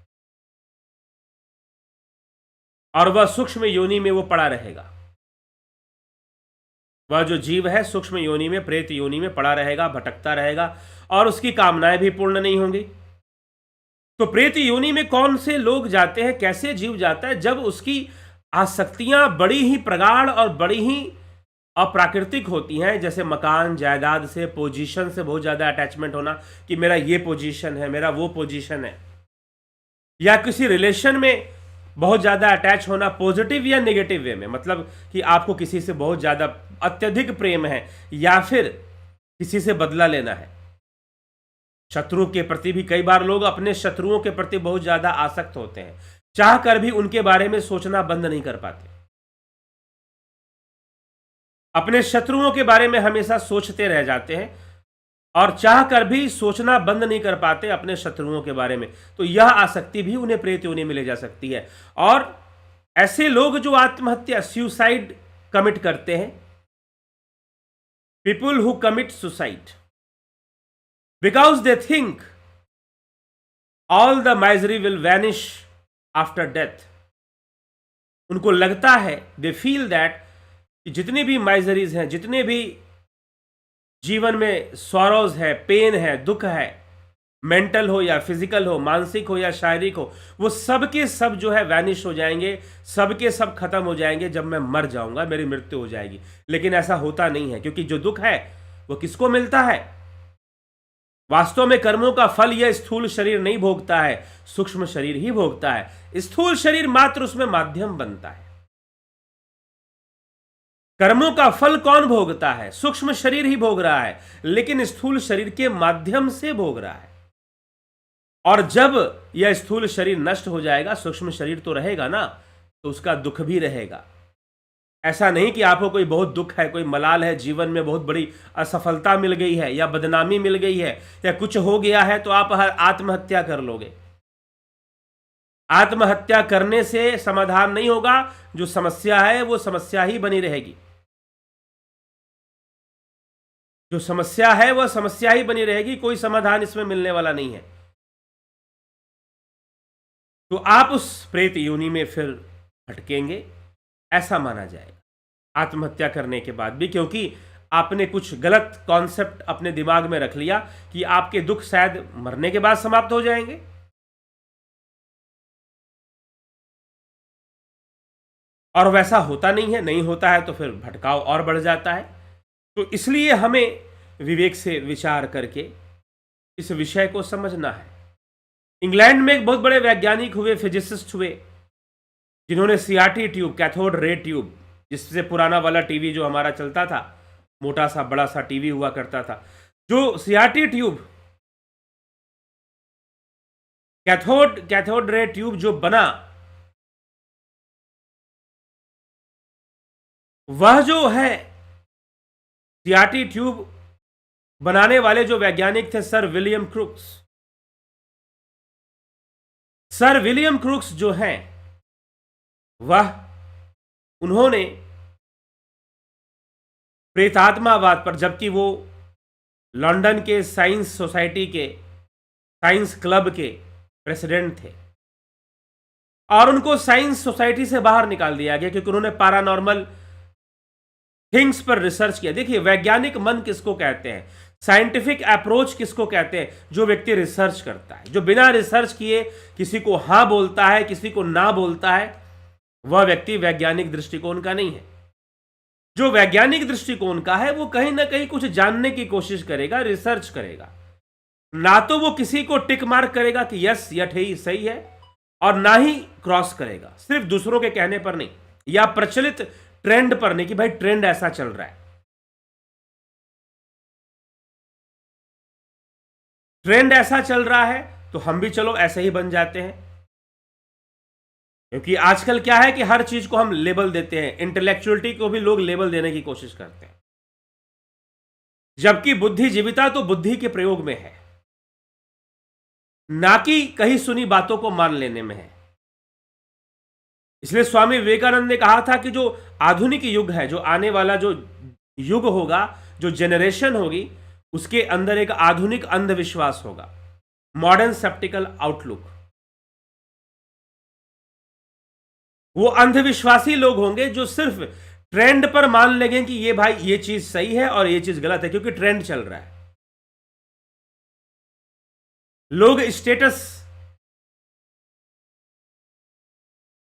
और वह सूक्ष्म योनि में वो पड़ा रहेगा। वह जो जीव है सूक्ष्म योनि में, प्रेत योनि में पड़ा रहेगा, भटकता रहेगा, और उसकी कामनाएं भी पूर्ण नहीं होंगी। तो प्रेत योनि में कौन से लोग जाते हैं, कैसे जीव जाता है? जब उसकी आसक्तियां बड़ी ही प्रगाढ़ और बड़ी ही अप्राकृतिक होती हैं, जैसे मकान जायदाद से, पोजीशन से बहुत ज़्यादा अटैचमेंट होना कि मेरा ये पोजीशन है, मेरा वो पोजीशन है, या किसी रिलेशन में बहुत ज़्यादा अटैच होना, पॉजिटिव या नेगेटिव वे में, मतलब कि आपको किसी से बहुत ज़्यादा अत्यधिक प्रेम है या फिर किसी से बदला लेना है। शत्रु के प्रति भी कई बार लोग अपने शत्रुओं के प्रति बहुत ज़्यादा आसक्त होते हैं, चाह कर भी उनके बारे में सोचना बंद नहीं कर पाते। अपने शत्रुओं के बारे में हमेशा सोचते रह जाते हैं और चाह कर भी सोचना बंद नहीं कर पाते अपने शत्रुओं के बारे में। तो यह आसक्ति भी उन्हें प्रेत योनि में ले जा सकती है। और ऐसे लोग जो आत्महत्या, सुसाइड कमिट करते हैं, people who commit suicide because they think all the misery will vanish after death, उनको लगता है, दे फील दैट कि जितनी भी माइजरीज हैं, जितने भी जीवन में सॉरोज है, पेन है, दुख है, मेंटल हो या फिजिकल हो, मानसिक हो या शारीरिक हो, वो सब के सब जो है वैनिश हो जाएंगे, सब के सब खत्म हो जाएंगे जब मैं मर जाऊंगा, मेरी मृत्यु हो जाएगी। लेकिन ऐसा होता नहीं है, क्योंकि जो दुख है वो किसको मिलता है? वास्तव में कर्मों का फल यह स्थूल शरीर नहीं भोगता है, सूक्ष्म शरीर ही भोगता है। स्थूल शरीर मात्र उसमें माध्यम बनता है। कर्मों का फल कौन भोगता है? सूक्ष्म शरीर ही भोग रहा है, लेकिन स्थूल शरीर के माध्यम से भोग रहा है। और जब यह स्थूल शरीर नष्ट हो जाएगा, सूक्ष्म शरीर तो रहेगा ना, तो उसका दुख भी रहेगा। ऐसा नहीं कि आपको कोई बहुत दुख है, कोई मलाल है, जीवन में बहुत बड़ी असफलता मिल गई है या बदनामी मिल गई है या कुछ हो गया है तो आप आत्महत्या कर लोगे। आत्महत्या करने से समाधान नहीं होगा, जो समस्या है वो समस्या ही बनी रहेगी। जो समस्या है वह समस्या ही बनी रहेगी, कोई समाधान इसमें मिलने वाला नहीं है। तो आप उस प्रेत योनि में फिर भटकेंगे, ऐसा माना जाएगा आत्महत्या करने के बाद भी, क्योंकि आपने कुछ गलत कॉन्सेप्ट अपने दिमाग में रख लिया कि आपके दुख शायद मरने के बाद समाप्त हो जाएंगे। और वैसा होता नहीं है, नहीं होता है तो फिर भटकाव और बढ़ जाता है। तो इसलिए हमें विवेक से विचार करके इस विषय को समझना है। इंग्लैंड में एक बहुत बड़े वैज्ञानिक हुए, फिजिसिस्ट हुए, जिन्होंने CRT tube, cathode ray tube, जिससे पुराना वाला टीवी जो हमारा चलता था, मोटा सा बड़ा सा टीवी हुआ करता था, जो CRT tube, cathode ray tube जो बना, वह जो है सीआरटी ट्यूब बनाने वाले जो वैज्ञानिक थे, sir William crooks. Sir William crooks जो हैं, वह उन्होंने प्रेतात्मावाद पर, जबकि वो लंदन के साइंस सोसाइटी के, साइंस क्लब के प्रेसिडेंट थे, और उनको साइंस सोसाइटी से बाहर निकाल दिया गया क्योंकि उन्होंने पैरानॉर्मल थिंग्स पर रिसर्च किया। देखिए, वैज्ञानिक मन किसको कहते हैं, साइंटिफिक अप्रोच किसको कहते हैं? जो व्यक्ति रिसर्च करता है, जो बिना रिसर्च किए किसी को हां बोलता है, किसी को ना बोलता है, वह व्यक्ति वैज्ञानिक दृष्टिकोण का नहीं है। जो वैज्ञानिक दृष्टिकोण का है, वो कहीं ना कहीं कुछ जानने की कोशिश करेगा, रिसर्च करेगा। ना तो वो किसी को टिक मार्क करेगा कि यस यह सही है, और ना ही क्रॉस करेगा, सिर्फ दूसरों के कहने पर नहीं, या प्रचलित ट्रेंड पर नहीं कि भाई ट्रेंड ऐसा चल रहा है। ट्रेंड ऐसा चल रहा है तो हम भी चलो ऐसे ही बन जाते हैं। क्योंकि आजकल क्या है कि हर चीज को हम लेबल देते हैं, इंटेलेक्चुअलिटी को भी लोग लेबल देने की कोशिश करते हैं, जबकि बुद्धि जीविता तो बुद्धि के प्रयोग में है, ना कि कहीं सुनी बातों को मान लेने में है। इसलिए स्वामी विवेकानंद ने कहा था कि जो आधुनिक युग है, जो आने वाला जो युग होगा, जो जेनरेशन होगी, उसके अंदर एक आधुनिक अंधविश्वास होगा, मॉडर्न सेप्टिकल आउटलुक। वो अंधविश्वासी लोग होंगे जो सिर्फ ट्रेंड पर मान लेंगे कि ये भाई ये चीज सही है और ये चीज गलत है, क्योंकि ट्रेंड चल रहा है। लोग स्टेटस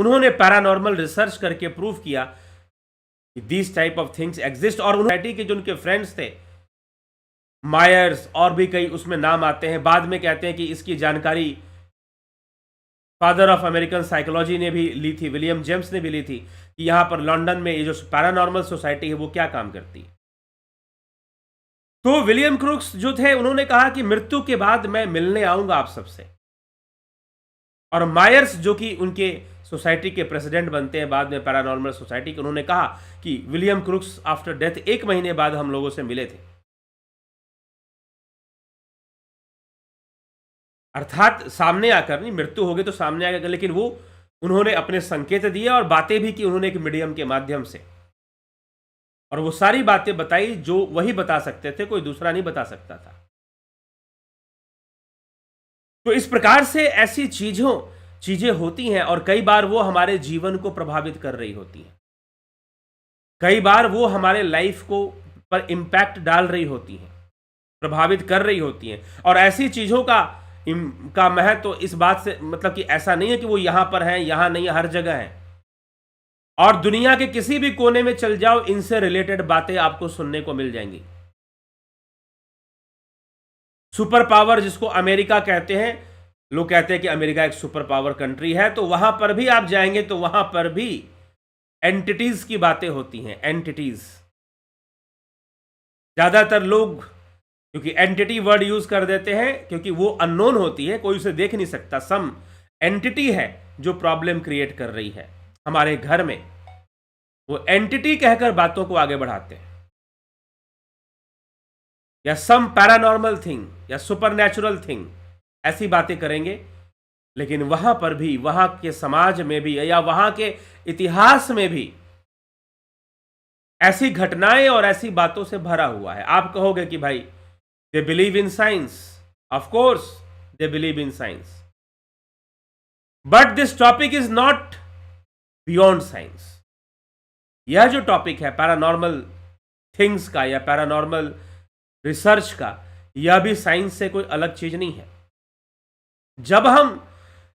उन्होंने पैरानॉर्मल रिसर्च करके प्रूव किया कि this type of things exist. और सोसाइटी के जो उनके फ्रेंड्स थे, मायर्स और भी कई उसमें नाम आते हैं, बाद में कहते हैं कि इसकी जानकारी फादर ऑफ अमेरिकन साइकोलॉजी ने भी ली थी, विलियम जेम्स ने भी ली थी, कि यहां पर लंदन में ये जो पैरानॉर्मल सोसाइटी है वो क्या काम करती है। तो विलियम क्रूक्स जो थे उन्होंने कहा कि मृत्यु के बाद मैं मिलने आऊंगा आप सबसे। और मायर्स जो कि उनके सोसाइटी के प्रेसिडेंट बनते हैं बाद में पैरानॉर्मल सोसाइटी के, उन्होंने कहा कि विलियम क्रूक्स आफ्टर डेथ 1 महीने बाद हम लोगों से मिले थे। अर्थात सामने आकर नहीं, मृत्यु हो गई तो सामने आकर, लेकिन वो उन्होंने अपने संकेत दिए और बातें भी की उन्होंने एक मीडियम के माध्यम से, और वो सारी बातें बताई जो वही बता सकते थे, कोई दूसरा नहीं बता सकता था। तो इस प्रकार से ऐसी चीजें होती हैं और कई बार वो हमारे जीवन को प्रभावित कर रही होती हैं, कई बार वो हमारे लाइफ को पर इंपैक्ट डाल रही होती हैं, प्रभावित कर रही होती हैं। और ऐसी चीजों का महत्व तो इस बात से मतलब कि ऐसा नहीं है कि वो यहां पर है, यहां नहीं, हर जगह है। और दुनिया के किसी भी कोने में चल जाओ, इनसे रिलेटेड बातें आपको सुनने को मिल जाएंगी। सुपर पावर जिसको अमेरिका कहते हैं, लोग कहते हैं कि अमेरिका एक सुपर पावर कंट्री है, तो वहां पर भी आप जाएंगे तो वहां पर भी एंटिटीज की बातें होती हैं। एंटिटीज, ज्यादातर लोग क्योंकि एंटिटी वर्ड यूज कर देते हैं क्योंकि वो अननोन होती है, कोई उसे देख नहीं सकता। सम एंटिटी है जो प्रॉब्लम क्रिएट कर रही है हमारे घर में, वो एंटिटी कहकर बातों को आगे बढ़ाते हैं। या सम पैरानॉर्मल थिंग या सुपरनैचुरल थिंग, ऐसी बातें करेंगे। लेकिन वहां पर भी, वहां के समाज में भी या वहां के इतिहास में भी ऐसी घटनाएं और ऐसी बातों से भरा हुआ है। आप कहोगे कि भाई they believe in science, of course they believe in science, but this topic is not beyond science. यह जो टॉपिक है पैरानॉर्मल थिंग्स का या पैरानॉर्मल रिसर्च का, यह भी साइंस से कोई अलग चीज नहीं है। जब हम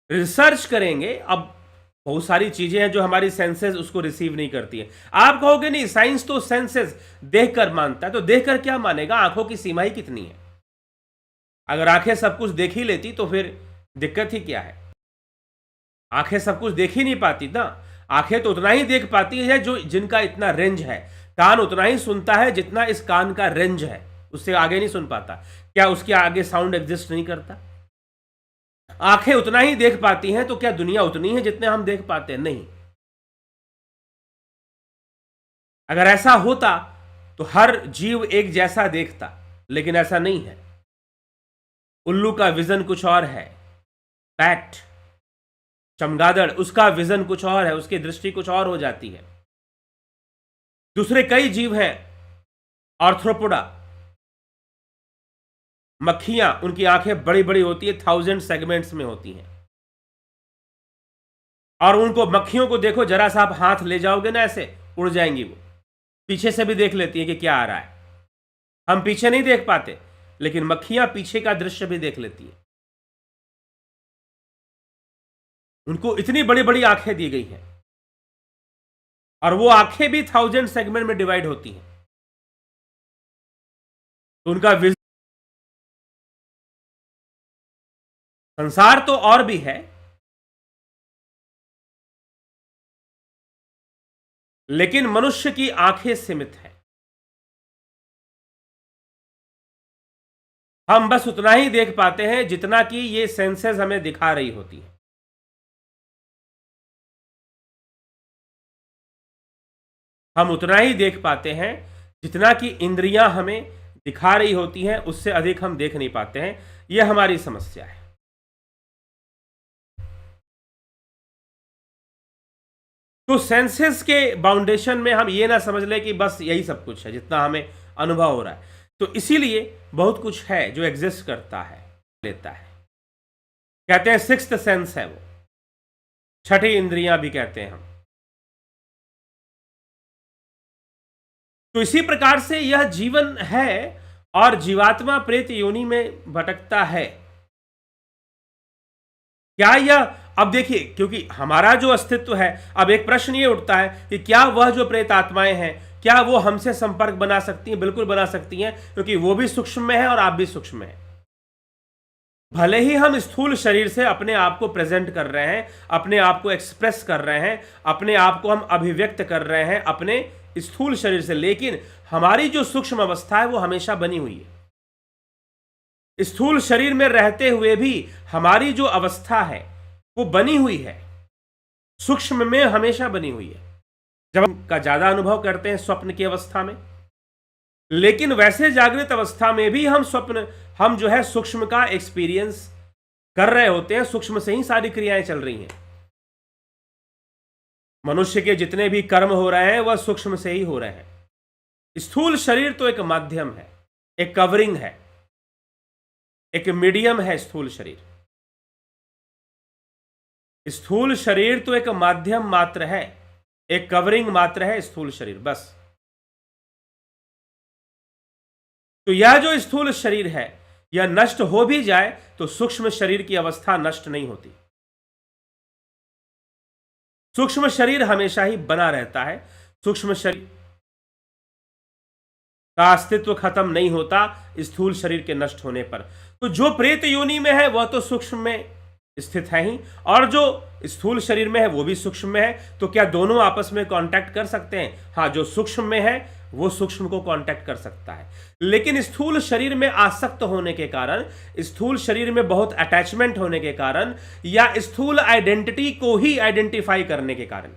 रिसर्च करेंगे, अब बहुत सारी चीजें हैं जो हमारी सेंसेस उसको रिसीव नहीं करती है। आप कहोगे नहीं साइंस तो सेंसेस देखकर मानता है, तो देखकर क्या मानेगा? आंखों की सीमा ही कितनी है? अगर आंखें सब कुछ देख ही लेती तो फिर दिक्कत ही क्या है? आंखें सब कुछ देख ही नहीं पाती ना। आंखें तो उतना ही देख पाती है जो जिनका इतना रेंज है, कान उतना ही सुनता है जितना इस कान का रेंज है, उससे आगे नहीं सुन पाता। क्या उसके आगे साउंड एग्जिस्ट नहीं करता? आंखें उतना ही देख पाती हैं, तो क्या दुनिया उतनी है जितने हम देख पाते हैं? नहीं। अगर ऐसा होता तो हर जीव एक जैसा देखता, लेकिन ऐसा नहीं है। उल्लू का विजन कुछ और है, बैट, चमगादड़, उसका विजन कुछ और है, उसकी दृष्टि कुछ और हो जाती है। दूसरे कई जीव हैं, आर्थ्रोपोडा, मक्खियां, उनकी आंखें बड़ी बड़ी होती है, 1000 सेगमेंट्स में होती हैं। और उनको, मक्खियों को देखो, जरा सा आप हाथ ले जाओगे ना, ऐसे उड़ जाएंगी वो। पीछे से भी देख लेती है कि क्या आ रहा है। हम पीछे नहीं देख पाते, लेकिन मक्खियां पीछे का दृश्य भी देख लेती है। उनको इतनी बड़ी बड़ी आंखें दी गई हैं, और वो आंखें भी 1000 सेगमेंट में डिवाइड होती हैं। तो उनका संसार तो और भी है, लेकिन मनुष्य की आंखें सीमित हैं। हम बस उतना ही देख पाते हैं जितना कि ये सेंसेस हमें दिखा रही होती है। हम उतना ही देख पाते हैं जितना कि इंद्रियां हमें दिखा रही होती हैं, उससे अधिक हम देख नहीं पाते हैं। यह हमारी समस्या है। तो सेंसेस के बाउंडेशन में हम ये ना समझ ले कि बस यही सब कुछ है जितना हमें अनुभव हो रहा है। तो इसीलिए बहुत कुछ है जो एग्जिस्ट करता है, लेता है। कहते हैं सिक्स्थ सेंस है वो, छठी इंद्रियां भी कहते हैं हम। तो इसी प्रकार से यह जीवन है और जीवात्मा प्रेत योनि में भटकता है। क्या यह अब देखिए, क्योंकि हमारा जो अस्तित्व है, अब एक प्रश्न ये उठता है कि क्या वह जो प्रेत आत्माएं हैं, क्या वो हमसे संपर्क बना सकती हैं? बिल्कुल बना सकती हैं, क्योंकि वो भी सूक्ष्म में है और आप भी सूक्ष्म में है। भले ही हम स्थूल शरीर से अपने आप को प्रेजेंट कर रहे हैं, अपने आप को एक्सप्रेस कर रहे हैं, अपने आप को हम अभिव्यक्त कर रहे हैं अपने स्थूल शरीर से, लेकिन हमारी जो सूक्ष्म अवस्था है वो हमेशा बनी हुई है। स्थूल शरीर में रहते हुए भी हमारी जो अवस्था है वो बनी हुई है, सूक्ष्म में हमेशा बनी हुई है। जब हम का ज्यादा अनुभव करते हैं स्वप्न की अवस्था में, लेकिन वैसे जागृत अवस्था में भी हम जो है सूक्ष्म का एक्सपीरियंस कर रहे होते हैं, सूक्ष्म से ही सारी क्रियाएं चल रही हैं। मनुष्य के जितने भी कर्म हो रहे हैं वह सूक्ष्म से ही हो रहे हैं। स्थूल शरीर तो एक माध्यम है, एक कवरिंग है, एक मीडियम है। स्थूल शरीर तो एक माध्यम मात्र है, एक कवरिंग मात्र है स्थूल शरीर, बस। तो यह जो स्थूल शरीर है, यह नष्ट हो भी जाए तो सूक्ष्म शरीर की अवस्था नष्ट नहीं होती। सूक्ष्म शरीर हमेशा ही बना रहता है। सूक्ष्म शरीर का अस्तित्व खत्म नहीं होता स्थूल शरीर के नष्ट होने पर। तो जो प्रेत योनि में है वह तो सूक्ष्म में स्थित है ही, और जो स्थूल शरीर में है वो भी सूक्ष्म में है। तो क्या दोनों आपस में कांटेक्ट कर सकते हैं? हाँ, जो सूक्ष्म में है वो सूक्ष्म को कांटेक्ट कर सकता है, लेकिन स्थूल शरीर में आसक्त होने के कारण, स्थूल शरीर में बहुत अटैचमेंट होने के कारण, या स्थूल आइडेंटिटी को ही आइडेंटिफाई करने के कारण,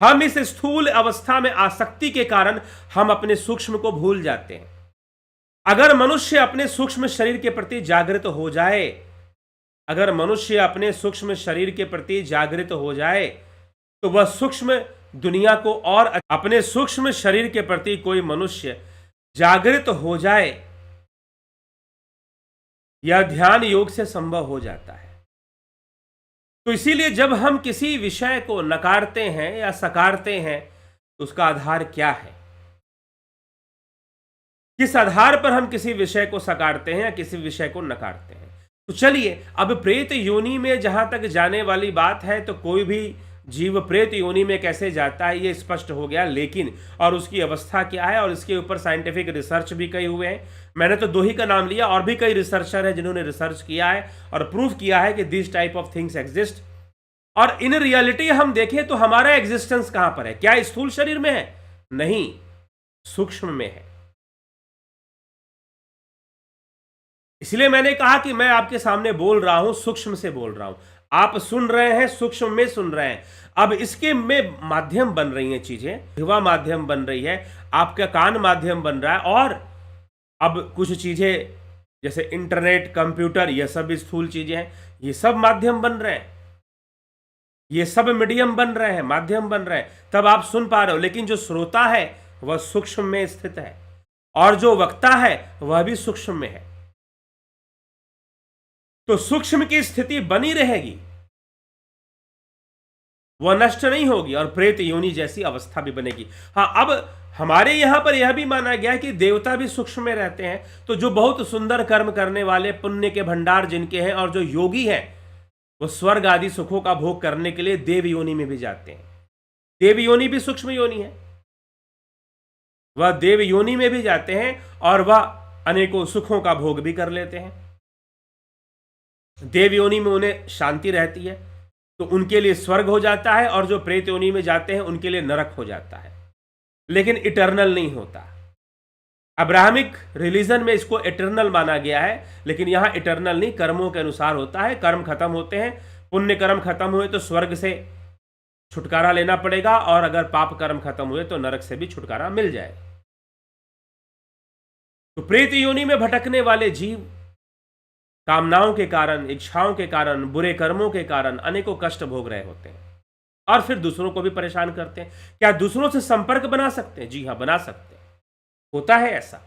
हम इस स्थूल अवस्था में आसक्ति के कारण हम अपने सूक्ष्म को भूल जाते हैं। अगर मनुष्य अपने सूक्ष्म शरीर के प्रति जागृत हो जाए, अगर मनुष्य अपने सूक्ष्म शरीर के प्रति जागृत हो जाए, तो वह सूक्ष्म दुनिया को और अपने सूक्ष्म शरीर के प्रति कोई मनुष्य जागृत हो जाए, यह ध्यान योग से संभव हो जाता है। तो इसीलिए जब हम किसी विषय को नकारते हैं या सकारते हैं, तो उसका आधार क्या है? किस आधार पर हम किसी विषय को सकारते हैं या किसी विषय को नकारते हैं? तो चलिए, अब प्रेत योनि में जहां तक जाने वाली बात है, तो कोई भी जीव प्रेत योनि में कैसे जाता है ये स्पष्ट हो गया, लेकिन और उसकी अवस्था क्या है, और इसके ऊपर साइंटिफिक रिसर्च भी कई हुए हैं। मैंने तो दो ही का नाम लिया, और भी कई रिसर्चर हैं जिन्होंने रिसर्च किया है और प्रूव किया है कि this type of things exist. और इन रियलिटी हम देखें तो हमारा एग्जिस्टेंस कहां पर है? क्या स्थूल शरीर में है? नहीं, सूक्ष्म में है। इसलिए मैंने कहा कि मैं आपके सामने बोल रहा हूं, सूक्ष्म से बोल रहा हूं। आप सुन रहे हैं, सूक्ष्म में सुन रहे हैं। अब इसके में माध्यम बन रही हैं चीजें, जिह्वा माध्यम बन रही है, आपका कान माध्यम बन रहा है, और अब कुछ चीजें जैसे इंटरनेट, कंप्यूटर, ये सब स्थूल चीजें हैं, ये सब माध्यम बन रहे हैं, ये सब मीडियम बन रहे हैं, माध्यम बन रहे हैं, तब आप सुन पा रहे हो। लेकिन जो श्रोता है वह सूक्ष्म में स्थित है, और जो वक्ता है वह भी सूक्ष्म में है। तो सूक्ष्म की स्थिति बनी रहेगी, वह नष्ट नहीं होगी, और प्रेत योनि जैसी अवस्था भी बनेगी। हाँ, अब हमारे यहां पर यह भी माना गया है कि देवता भी सूक्ष्म में रहते हैं। तो जो बहुत सुंदर कर्म करने वाले, पुण्य के भंडार जिनके हैं, और जो योगी हैं, वो स्वर्ग आदि सुखों का भोग करने के लिए देव योनि में भी जाते हैं। देव योनि भी सूक्ष्म योनि है, वह देव योनि में भी जाते हैं और वह अनेकों सुखों का भोग भी कर लेते हैं। देव योनि में उन्हें शांति रहती है, तो उनके लिए स्वर्ग हो जाता है, और जो प्रेत योनि में जाते हैं उनके लिए नरक हो जाता है, लेकिन इटर्नल नहीं होता। अब्राहमिक रिलीजन में इसको इटर्नल माना गया है, लेकिन यहां इटर्नल नहीं, कर्मों के अनुसार होता है। कर्म खत्म होते हैं, पुण्य कर्म खत्म हुए तो स्वर्ग से छुटकारा लेना पड़ेगा, और अगर पाप कर्म खत्म हुए तो नरक से भी छुटकारा मिल जाएगा। तो प्रेत योनि में भटकने वाले जीव कामनाओं के कारण, इच्छाओं के कारण, बुरे कर्मों के कारण अनेकों कष्ट भोग रहे होते हैं, और फिर दूसरों को भी परेशान करते हैं। क्या दूसरों से संपर्क बना सकते हैं? जी हां, बना सकते हैं, होता है ऐसा।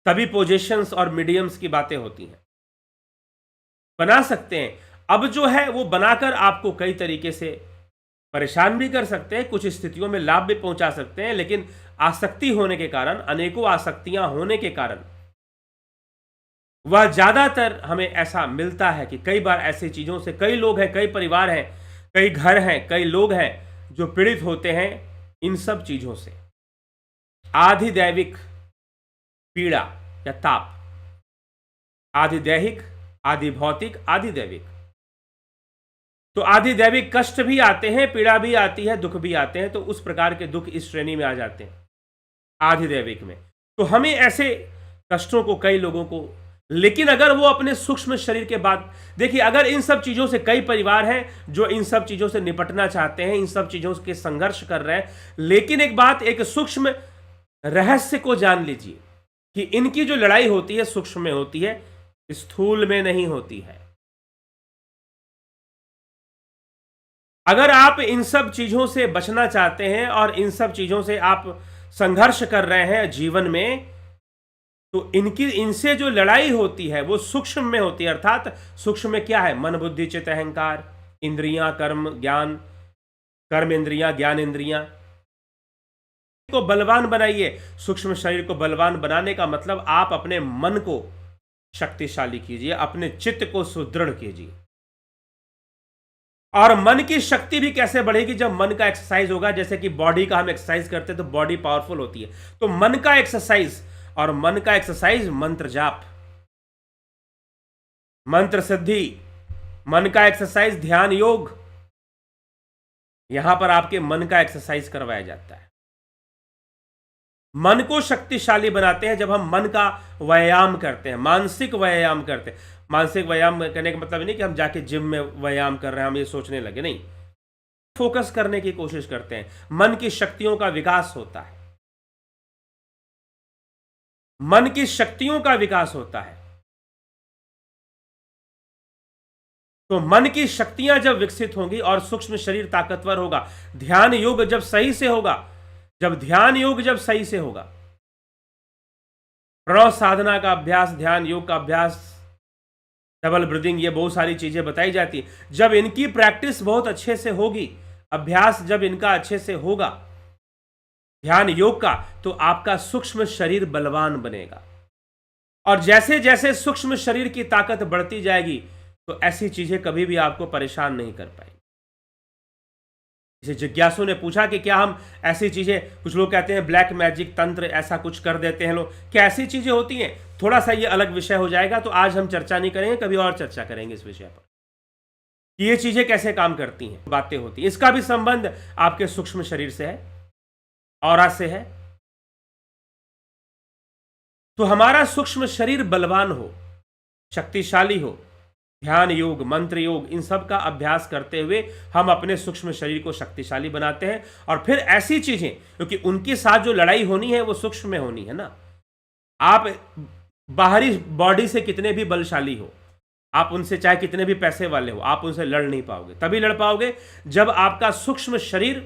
तभी पोजीशंस और मीडियम्स की बातें होती हैं, बना सकते हैं। अब जो है वो बनाकर आपको कई तरीके से परेशान भी कर सकते हैं, कुछ स्थितियों में लाभ भी पहुंचा सकते हैं, लेकिन आसक्ति होने के कारण, अनेकों आसक्तियां होने के कारण वह ज़्यादातर हमें ऐसा मिलता है कि कई बार ऐसी चीज़ों से कई लोग हैं, कई परिवार हैं, कई घर हैं, कई लोग हैं जो पीड़ित होते हैं इन सब चीज़ों से। आधिदैविक पीड़ा या ताप, आधिदैहिक, आधि भौतिक, आधिदैविक। तो आधिदैविक कष्ट भी आते हैं, पीड़ा भी आती है, दुख भी आते हैं, तो उस प्रकार के दुख इस श्रेणी में आ जाते हैं आधिदैविक में। तो हमें ऐसे कष्टों को कई लोगों को, लेकिन अगर वो अपने सूक्ष्म शरीर के बाद देखिए, अगर इन सब चीजों से कई परिवार हैं जो इन सब चीजों से निपटना चाहते हैं, इन सब चीजों के संघर्ष कर रहे हैं, लेकिन एक बात, एक सूक्ष्म रहस्य को जान लीजिए कि इनकी जो लड़ाई होती है सूक्ष्म में होती है, स्थूल में नहीं होती है। अगर आप इन सब चीजों से बचना चाहते हैं और इन सब चीजों से आप संघर्ष कर रहे हैं जीवन में, तो इनसे जो लड़ाई होती है वो सूक्ष्म में होती है। अर्थात सूक्ष्म में क्या है? मन, बुद्धि, चित्त, अहंकार, इंद्रियां, कर्म, ज्ञान, कर्म इंद्रियां, ज्ञान इंद्रियां को बलवान बनाइए। सूक्ष्म शरीर को बलवान बनाने का मतलब आप अपने मन को शक्तिशाली कीजिए, अपने चित्त को सुदृढ़ कीजिए। और मन की शक्ति भी कैसे बढ़ेगी? जब मन का एक्सरसाइज होगा। जैसे कि बॉडी का हम एक्सरसाइज करते हैं तो बॉडी पावरफुल होती है, तो मन का एक्सरसाइज, और मन का एक्सरसाइज मंत्र जाप, मंत्र सिद्धि, मन का एक्सरसाइज ध्यान योग, यहां पर आपके मन का एक्सरसाइज करवाया जाता है। मन को शक्तिशाली बनाते हैं जब हम मन का व्यायाम करते हैं, मानसिक व्यायाम करते हैं। मानसिक व्यायाम करने का मतलब नहीं कि हम जाके जिम में व्यायाम कर रहे हैं, हम ये सोचने लगे, नहीं। फोकस करने की कोशिश करते हैं, मन की शक्तियों का विकास होता है, मन की शक्तियों का विकास होता है। तो मन की शक्तियां जब विकसित होंगी और सूक्ष्म शरीर ताकतवर होगा, ध्यान योग जब सही से होगा, जब ध्यान योग जब सही से होगा, प्रणव साधना का अभ्यास, ध्यान योग का अभ्यास, डबल ब्रीदिंग, ये बहुत सारी चीजें बताई जाती है। जब इनकी प्रैक्टिस बहुत अच्छे से होगी, अभ्यास जब इनका अच्छे से होगा ध्यान योग का, तो आपका सूक्ष्म शरीर बलवान बनेगा। और जैसे जैसे सूक्ष्म शरीर की ताकत बढ़ती जाएगी तो ऐसी चीजें कभी भी आपको परेशान नहीं कर पाएंगी। जैसे जिज्ञासु ने पूछा कि क्या हम ऐसी चीजें, कुछ लोग कहते हैं ब्लैक मैजिक, तंत्र, ऐसा कुछ कर देते हैं लोग, क्या ऐसी चीजें होती हैं? थोड़ा सा ये अलग विषय हो जाएगा, तो आज हम चर्चा नहीं करेंगे, कभी और चर्चा करेंगे इस विषय पर, कि ये चीजें कैसे काम करती हैं, बातें होती हैं। इसका भी संबंध आपके सूक्ष्म शरीर से है, ऑरा से है। तो हमारा सूक्ष्म शरीर बलवान हो, शक्तिशाली हो, ध्यान योग, मंत्र योग, इन सब का अभ्यास करते हुए हम अपने सूक्ष्म शरीर को शक्तिशाली बनाते हैं। और फिर ऐसी चीजें, क्योंकि उनके साथ जो लड़ाई होनी है वो सूक्ष्म में होनी है ना। आप बाहरी बॉडी से कितने भी बलशाली हो, आप उनसे चाहे कितने भी पैसे वाले हो, आप उनसे लड़ नहीं पाओगे। तभी लड़ पाओगे जब आपका सूक्ष्म शरीर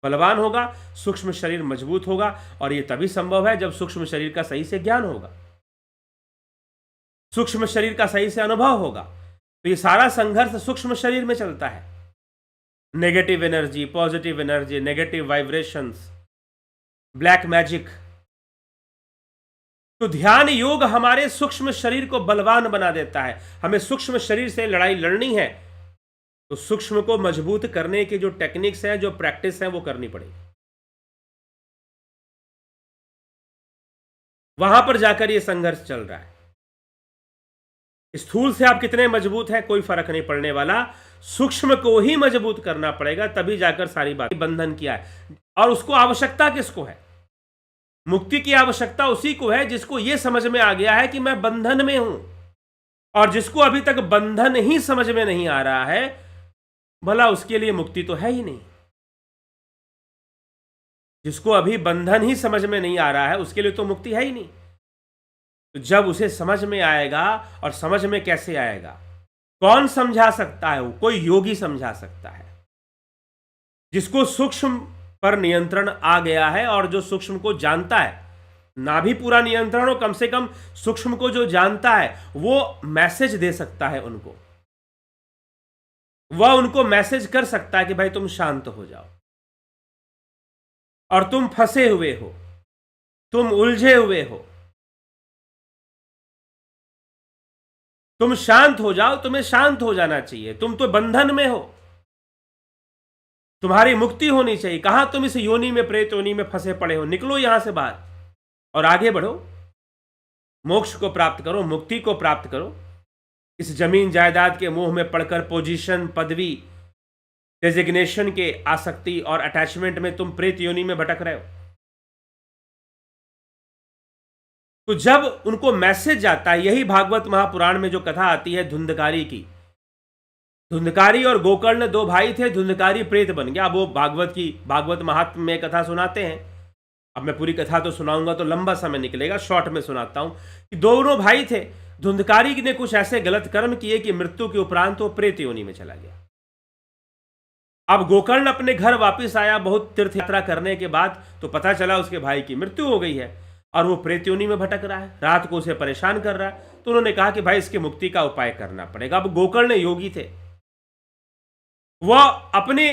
बलवान होगा, सूक्ष्म शरीर मजबूत होगा। और यह तभी संभव है जब सूक्ष्म शरीर का सही से ज्ञान होगा, सूक्ष्म शरीर का सही से अनुभव होगा। तो ये सारा संघर्ष सूक्ष्म शरीर में चलता है। Negative energy, positive energy, negative vibrations, black magic. तो ध्यान योग हमारे सूक्ष्म शरीर को बलवान बना देता है। हमें सूक्ष्म शरीर से लड़ाई लड़नी है तो सूक्ष्म को मजबूत करने की जो टेक्निक्स हैं, जो प्रैक्टिस है, वो करनी पड़ेगी। वहां पर जाकर ये संघर्ष चल रहा है। स्थूल से आप कितने मजबूत हैं कोई फर्क नहीं पड़ने वाला, सूक्ष्म को ही मजबूत करना पड़ेगा, तभी जाकर सारी बात। बंधन किया है, और उसको आवश्यकता किसको है? मुक्ति की आवश्यकता उसी को है जिसको यह समझ में आ गया है कि मैं बंधन में हूं। और जिसको अभी तक बंधन ही समझ में नहीं आ रहा है, भला उसके लिए मुक्ति तो है ही नहीं। जिसको अभी बंधन ही समझ में नहीं आ रहा है, उसके लिए तो मुक्ति है ही नहीं। तो जब उसे समझ में आएगा, और समझ में कैसे आएगा, कौन समझा सकता है? वो कोई योगी समझा सकता है, जिसको सूक्ष्म पर नियंत्रण आ गया है, और जो सूक्ष्म को जानता है। ना भी पूरा नियंत्रण हो, कम से कम सूक्ष्म को जो जानता है वो मैसेज दे सकता है उनको, वह उनको मैसेज कर सकता है कि भाई तुम शांत हो जाओ, और तुम फंसे हुए हो, तुम उलझे हुए हो। तुम शांत हो जाओ, तुम्हें शांत हो जाना चाहिए, तुम तो बंधन में हो, तुम्हारी मुक्ति होनी चाहिए। कहां तुम इस योनि में, प्रेत योनि में फंसे पड़े हो? निकलो यहां से बाहर और आगे बढ़ो, मोक्ष को प्राप्त करो, मुक्ति को प्राप्त करो। इस जमीन जायदाद के मोह में पड़कर पोजीशन, पदवी, डेजिग्नेशन के आसक्ति और अटैचमेंट में तुम प्रेत योनि में भटक रहे हो। तो जब उनको मैसेज जाता है, यही भागवत महापुराण में जो कथा आती है धुंधकारी की, धुंधकारी और गोकर्ण दो भाई थे, धुंधकारी प्रेत बन गया। अब वो भागवत महात्म्य में कथा सुनाते हैं। अब मैं पूरी कथा तो सुनाऊंगा तो लंबा समय निकलेगा, शॉर्ट में सुनाता हूं कि दोनों भाई थे। धुंधकारी ने कुछ ऐसे गलत कर्म किए कि मृत्यु के उपरांत वो प्रेत योनि में चला गया। अब गोकर्ण अपने घर वापस आया बहुत तीर्थ यात्रा करने के बाद, तो पता चला उसके भाई की मृत्यु हो गई है और वो प्रेत योनि में भटक रहा है, रात को उसे परेशान कर रहा है। तो उन्होंने कहा कि भाई इसकी मुक्ति का उपाय करना पड़ेगा। अब गोकर्ण योगी थे, वह अपने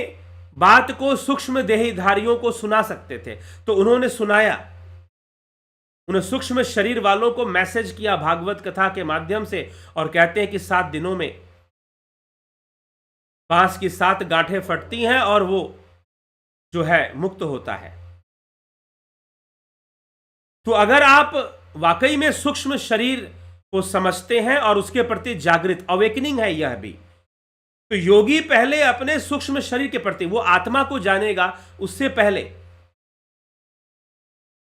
बात को सूक्ष्म देहधारियों को सुना सकते थे, तो उन्होंने सुनाया। उन्हें सूक्ष्म शरीर वालों को मैसेज किया भागवत कथा के माध्यम से, और कहते हैं कि 7 दिनों में बांस की 7 गांठें फटती हैं और वो जो है मुक्त होता है। तो अगर आप वाकई में सूक्ष्म शरीर को समझते हैं और उसके प्रति जागृत, अवेकनिंग है यह भी, तो योगी पहले अपने सूक्ष्म शरीर के प्रति, वो आत्मा को जानेगा, उससे पहले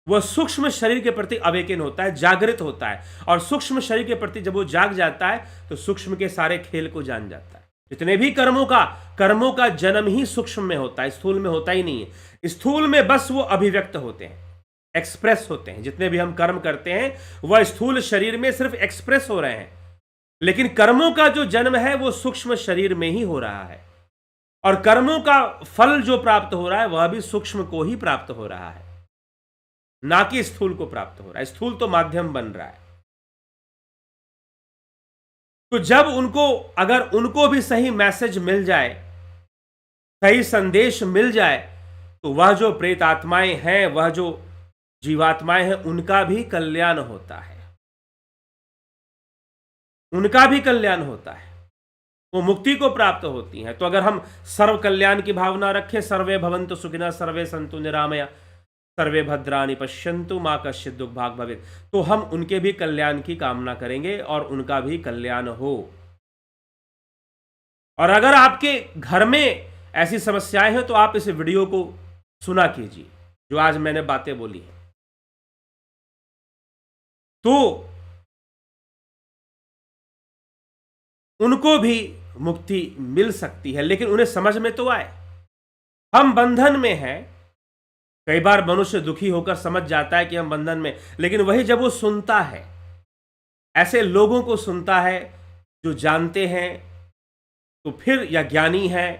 वह सूक्ष्म शरीर के प्रति अवेकन होता है, जागृत होता है। और सूक्ष्म शरीर के प्रति जब वो जाग जाता है तो सूक्ष्म के सारे खेल को जान जाता है। जितने भी कर्मों का जन्म ही सूक्ष्म में होता है, स्थूल में होता ही नहीं है। स्थूल में बस वो अभिव्यक्त होते हैं, एक्सप्रेस होते हैं। जितने भी हम कर्म करते हैं वह स्थूल शरीर में सिर्फ एक्सप्रेस हो रहे हैं, लेकिन कर्मों का जो जन्म है वो सूक्ष्म शरीर में ही हो रहा है। और कर्मों का फल जो प्राप्त हो रहा है वह भी सूक्ष्म को ही प्राप्त हो रहा है, ना कि स्थूल को प्राप्त हो रहा है। स्थूल तो माध्यम बन रहा है। तो जब अगर उनको भी सही मैसेज मिल जाए, सही संदेश मिल जाए, तो वह जो प्रेत आत्माएं हैं, वह जो जीवात्माएं हैं, उनका भी कल्याण होता है, उनका भी कल्याण होता है, वो मुक्ति को प्राप्त होती हैं। तो अगर हम सर्व कल्याण की भावना रखें, सर्वे भवन्तु सुखिनः, सर्वे सन्तु निरामया, सर्वे भद्राणि पश्यन्तु मा कश्चित् दुर्भाग् भवेत्, तो हम उनके भी कल्याण की कामना करेंगे और उनका भी कल्याण हो। और अगर आपके घर में ऐसी समस्याएं हैं तो आप इस वीडियो को सुना कीजिए जो आज मैंने बातें बोली हैं, तो उनको भी मुक्ति मिल सकती है। लेकिन उन्हें समझ में तो आए, हम बंधन में हैं। कई बार मनुष्य दुखी होकर समझ जाता है कि हम बंधन में, लेकिन वही जब वो सुनता है, ऐसे लोगों को सुनता है जो जानते हैं, तो फिर या ज्ञानी है,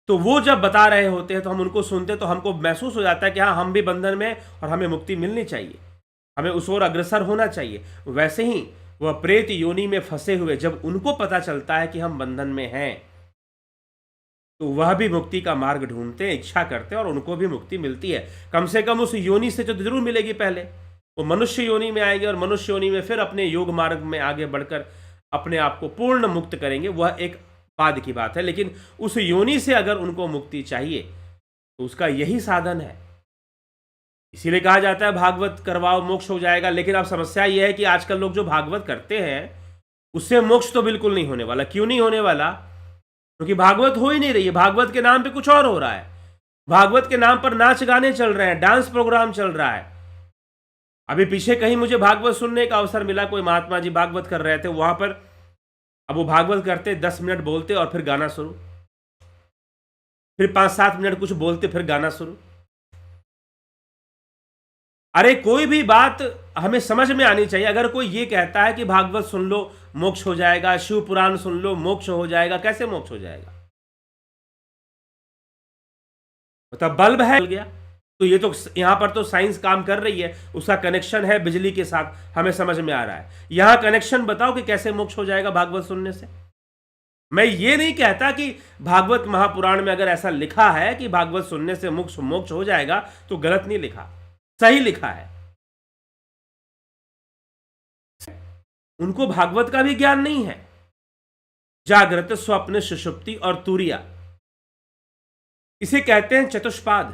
तो वो जब बता रहे होते हैं तो हम उनको सुनते, तो हमको महसूस हो जाता है कि हाँ, हम भी बंधन में और हमें मुक्ति मिलनी चाहिए, हमें उस ओर अग्रसर होना चाहिए। वैसे ही वह प्रेत योनि में फंसे हुए जब उनको पता चलता है कि हम बंधन में हैं, तो वह भी मुक्ति का मार्ग ढूंढते, इच्छा करते और उनको भी मुक्ति मिलती है। कम से कम उस योनि से तो जरूर मिलेगी। पहले वो मनुष्य योनि में आएंगे और मनुष्य योनि में फिर अपने योग मार्ग में आगे बढ़कर अपने आप को पूर्ण मुक्त करेंगे, वह एक बाद की बात है। लेकिन उस योनि से अगर उनको मुक्ति चाहिए तो उसका यही साधन है। इसीलिए कहा जाता है भागवत करवाओ मोक्ष हो जाएगा। लेकिन अब समस्या यह है कि आजकल लोग जो भागवत करते हैं उससे मोक्ष तो बिल्कुल नहीं होने वाला। क्यों नहीं होने वाला? क्योंकि भागवत हो ही नहीं रही है। भागवत के नाम पे कुछ और हो रहा है। भागवत के नाम पर नाच गाने चल रहे हैं, डांस प्रोग्राम चल रहा है। अभी पीछे कहीं मुझे भागवत सुनने का अवसर मिला, कोई महात्मा जी भागवत कर रहे थे वहां पर। अब वो भागवत करते 10 मिनट बोलते और फिर गाना शुरू, फिर 5-7 मिनट कुछ बोलते फिर गाना शुरू। अरे कोई भी बात हमें समझ में आनी चाहिए। अगर कोई ये कहता है कि भागवत सुन लो मोक्ष हो जाएगा, शिव पुराण सुन लो मोक्ष हो जाएगा, कैसे मोक्ष हो जाएगा? मतलब बल्ब है गया, तो ये तो यहां पर तो साइंस काम कर रही है, उसका कनेक्शन है बिजली के साथ, हमें समझ में आ रहा है। यहां कनेक्शन बताओ कि कैसे मोक्ष हो जाएगा भागवत सुनने से। मैं ये नहीं कहता कि भागवत महापुराण में अगर ऐसा लिखा है कि भागवत सुनने से मोक्ष हो जाएगा तो गलत नहीं लिखा, सही लिखा है। उनको भागवत का भी ज्ञान नहीं है। जागृत, स्वप्न, सुषुप्ति और तुरिया, इसे कहते हैं चतुष्पाद।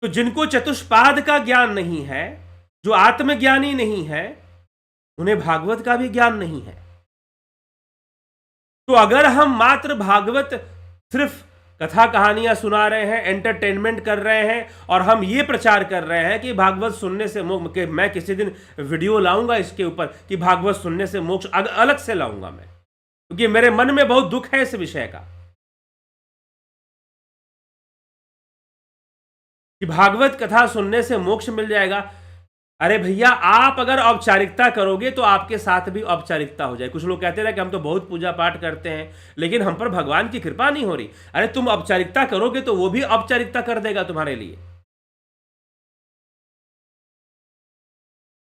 तो जिनको चतुष्पाद का ज्ञान नहीं है, जो आत्मज्ञानी नहीं है, उन्हें भागवत का भी ज्ञान नहीं है। तो अगर हम मात्र भागवत सिर्फ कथा कहानियां सुना रहे हैं, एंटरटेनमेंट कर रहे हैं, और हम ये प्रचार कर रहे हैं कि भागवत सुनने से मोक्ष, मैं किसी दिन वीडियो लाऊंगा इसके ऊपर कि भागवत सुनने से मोक्ष अलग से लाऊंगा मैं, क्योंकि मेरे मन में बहुत दुख है इस विषय का कि भागवत कथा सुनने से मोक्ष मिल जाएगा। अरे भैया, आप अगर औपचारिकता करोगे तो आपके साथ भी औपचारिकता हो जाए। कुछ लोग कहते रहे कि हम तो बहुत पूजा पाठ करते हैं लेकिन हम पर भगवान की कृपा नहीं हो रही। अरे तुम औपचारिकता करोगे तो वो भी औपचारिकता कर देगा तुम्हारे लिए।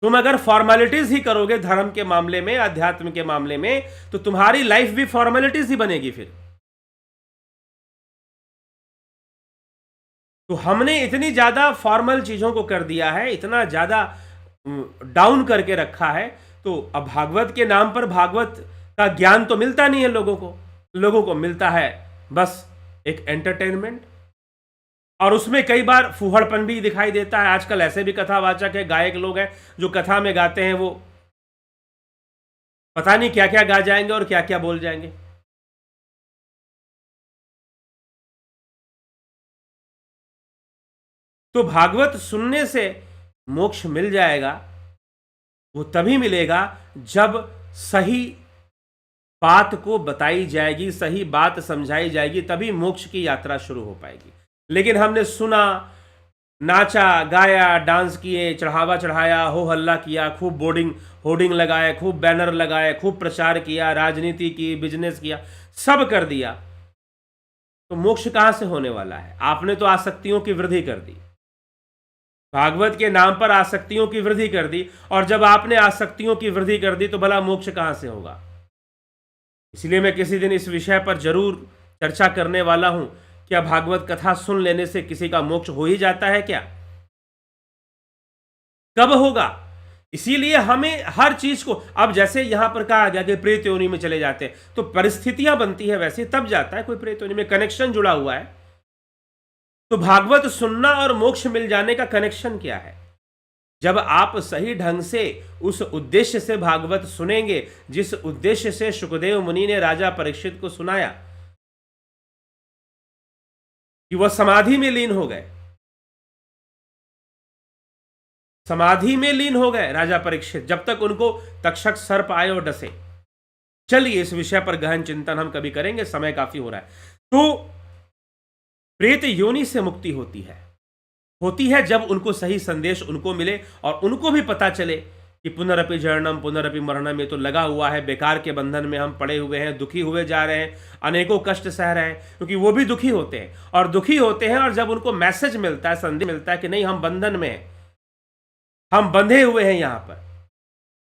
तुम अगर फॉर्मेलिटीज ही करोगे धर्म के मामले में, अध्यात्म के मामले में, तो तुम्हारी लाइफ भी फॉर्मेलिटीज ही बनेगी फिर। तो हमने इतनी ज्यादा फॉर्मल चीजों को कर दिया है, इतना ज्यादा डाउन करके रखा है। तो अब भागवत के नाम पर भागवत का ज्ञान तो मिलता नहीं है लोगों को मिलता है बस एक एंटरटेनमेंट, और उसमें कई बार फूहड़पन भी दिखाई देता है। आजकल ऐसे भी कथावाचक है, गायक लोग हैं जो कथा में गाते हैं, वो पता नहीं क्या क्या गा जाएंगे और क्या क्या बोल जाएंगे। तो भागवत सुनने से मोक्ष मिल जाएगा, वो तभी मिलेगा जब सही बात को बताई जाएगी, सही बात समझाई जाएगी, तभी मोक्ष की यात्रा शुरू हो पाएगी। लेकिन हमने सुना, नाचा, गाया, डांस किए, चढ़ावा चढ़ाया, हो हल्ला किया, खूब होर्डिंग लगाए, खूब बैनर लगाए, खूब प्रचार किया, राजनीति की, बिजनेस किया, सब कर दिया, तो मोक्ष कहां से होने वाला है? आपने तो आसक्तियों की वृद्धि कर दी, भागवत के नाम पर आसक्तियों की वृद्धि कर दी, और जब आपने आसक्तियों की वृद्धि कर दी तो भला मोक्ष कहां से होगा? इसलिए मैं किसी दिन इस विषय पर जरूर चर्चा करने वाला हूं। क्या भागवत कथा सुन लेने से किसी का मोक्ष हो ही जाता है क्या? कब होगा? इसीलिए हमें हर चीज को, अब जैसे यहां पर कहा गया कि प्रेत योनि में चले जाते हैं, तो परिस्थितियां बनती है वैसे तब जाता है कोई प्रेत योनि में, कनेक्शन जुड़ा हुआ है। तो भागवत सुनना और मोक्ष मिल जाने का कनेक्शन क्या है? जब आप सही ढंग से उस उद्देश्य से भागवत सुनेंगे जिस उद्देश्य से शुकदेव मुनि ने राजा परीक्षित को सुनाया कि वह समाधि में लीन हो गए, समाधि में लीन हो गए राजा परीक्षित, जब तक उनको तक्षक सर्प आए और डसे। चलिए इस विषय पर गहन चिंतन हम कभी करेंगे, समय काफी हो रहा है। तो प्रेत योनि से मुक्ति होती है जब उनको सही संदेश उनको मिले और उनको भी पता चले कि पुनरपि जरणम पुनरपि मरणम, ये तो लगा हुआ है, बेकार के बंधन में हम पड़े हुए हैं, दुखी हुए जा रहे हैं, अनेकों कष्ट सह रहे हैं, क्योंकि वो भी दुखी होते हैं और जब उनको मैसेज मिलता है, संदेश मिलता है कि नहीं, हम बंधन में हैं, हम बंधे हुए हैं, यहां पर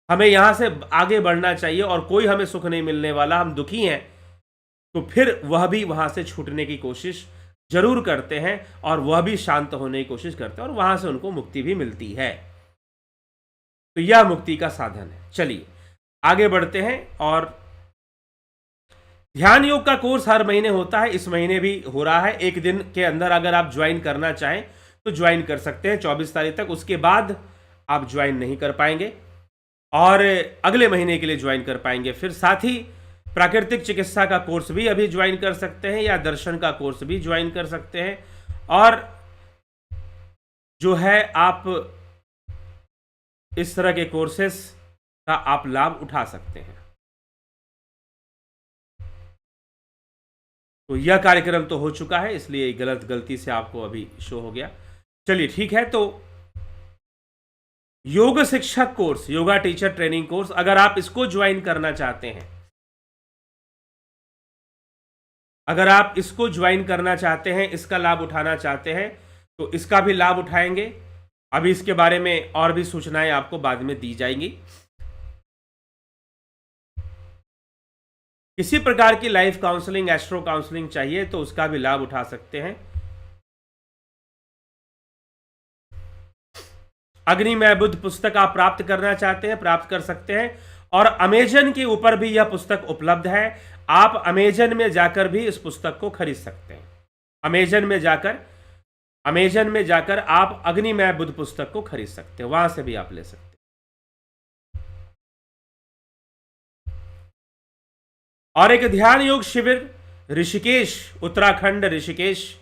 हमें यहां से आगे बढ़ना चाहिए और कोई हमें सुख नहीं मिलने वाला, हम दुखी हैं, तो फिर वह भी वहां से छूटने की कोशिश जरूर करते हैं और वह भी शांत होने की कोशिश करते हैं और वहां से उनको मुक्ति भी मिलती है। तो यह मुक्ति का साधन है। चलिए आगे बढ़ते हैं। और ध्यान योग का कोर्स हर महीने होता है, इस महीने भी हो रहा है। एक दिन के अंदर अगर आप ज्वाइन करना चाहें तो ज्वाइन कर सकते हैं 24 तारीख तक, उसके बाद आप ज्वाइन नहीं कर पाएंगे और अगले महीने के लिए ज्वाइन कर पाएंगे। फिर साथ ही प्राकृतिक चिकित्सा का कोर्स भी अभी ज्वाइन कर सकते हैं या दर्शन का कोर्स भी ज्वाइन कर सकते हैं, और जो है आप इस तरह के कोर्सेस का आप लाभ उठा सकते हैं। तो यह कार्यक्रम तो हो चुका है, इसलिए गलती से आपको अभी शो हो गया। चलिए ठीक है। तो योग शिक्षक course, yoga teacher training course, अगर आप इसको ज्वाइन करना चाहते हैं, अगर आप इसको ज्वाइन करना चाहते हैं, इसका लाभ उठाना चाहते हैं, तो इसका भी लाभ उठाएंगे। अभी इसके बारे में और भी सूचनाएं आपको बाद में दी जाएंगी। किसी प्रकार की लाइफ काउंसलिंग, एस्ट्रो काउंसलिंग चाहिए तो उसका भी लाभ उठा सकते हैं। अग्निमय बुद्ध पुस्तक आप प्राप्त करना चाहते हैं, प्राप्त कर सकते हैं। और अमेजन के ऊपर भी यह पुस्तक उपलब्ध है। आप अमेजन में जाकर भी इस पुस्तक को खरीद सकते हैं। अमेजन में जाकर आप अग्निमय बुद्ध पुस्तक को खरीद सकते हैं, वहां से भी आप ले सकते हैं। और एक ध्यान योग शिविर ऋषिकेश, उत्तराखंड ऋषिकेश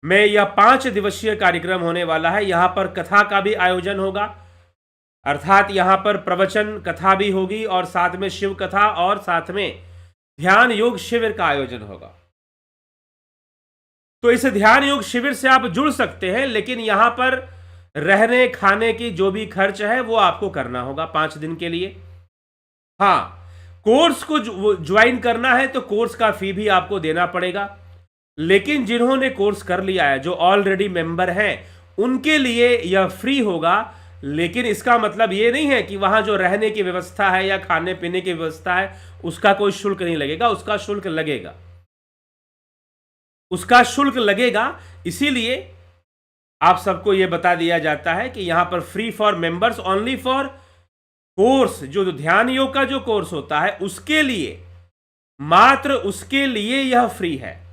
में यह 5 दिवसीय कार्यक्रम होने वाला है। यहां पर कथा का भी आयोजन होगा, अर्थात यहां पर प्रवचन कथा भी होगी और साथ में शिव कथा और साथ में ध्यान योग शिविर का आयोजन होगा। तो इस ध्यान योग शिविर से आप जुड़ सकते हैं, लेकिन यहां पर रहने खाने की जो भी खर्च है वो आपको करना होगा 5 दिन के लिए। हाँ, कोर्स को ज्वाइन करना है तो कोर्स का फी भी आपको देना पड़ेगा। लेकिन जिन्होंने कोर्स कर लिया है, जो ऑलरेडी मेंबर हैं, उनके लिए यह फ्री होगा। लेकिन इसका मतलब यह नहीं है कि वहां जो रहने की व्यवस्था है या खाने पीने की व्यवस्था है उसका कोई शुल्क नहीं लगेगा। उसका शुल्क लगेगा। इसीलिए आप सबको यह बता दिया जाता है कि यहां पर free for members, only for course. जो ध्यान योग का जो कोर्स होता है उसके लिए, मात्र उसके लिए यह फ्री है।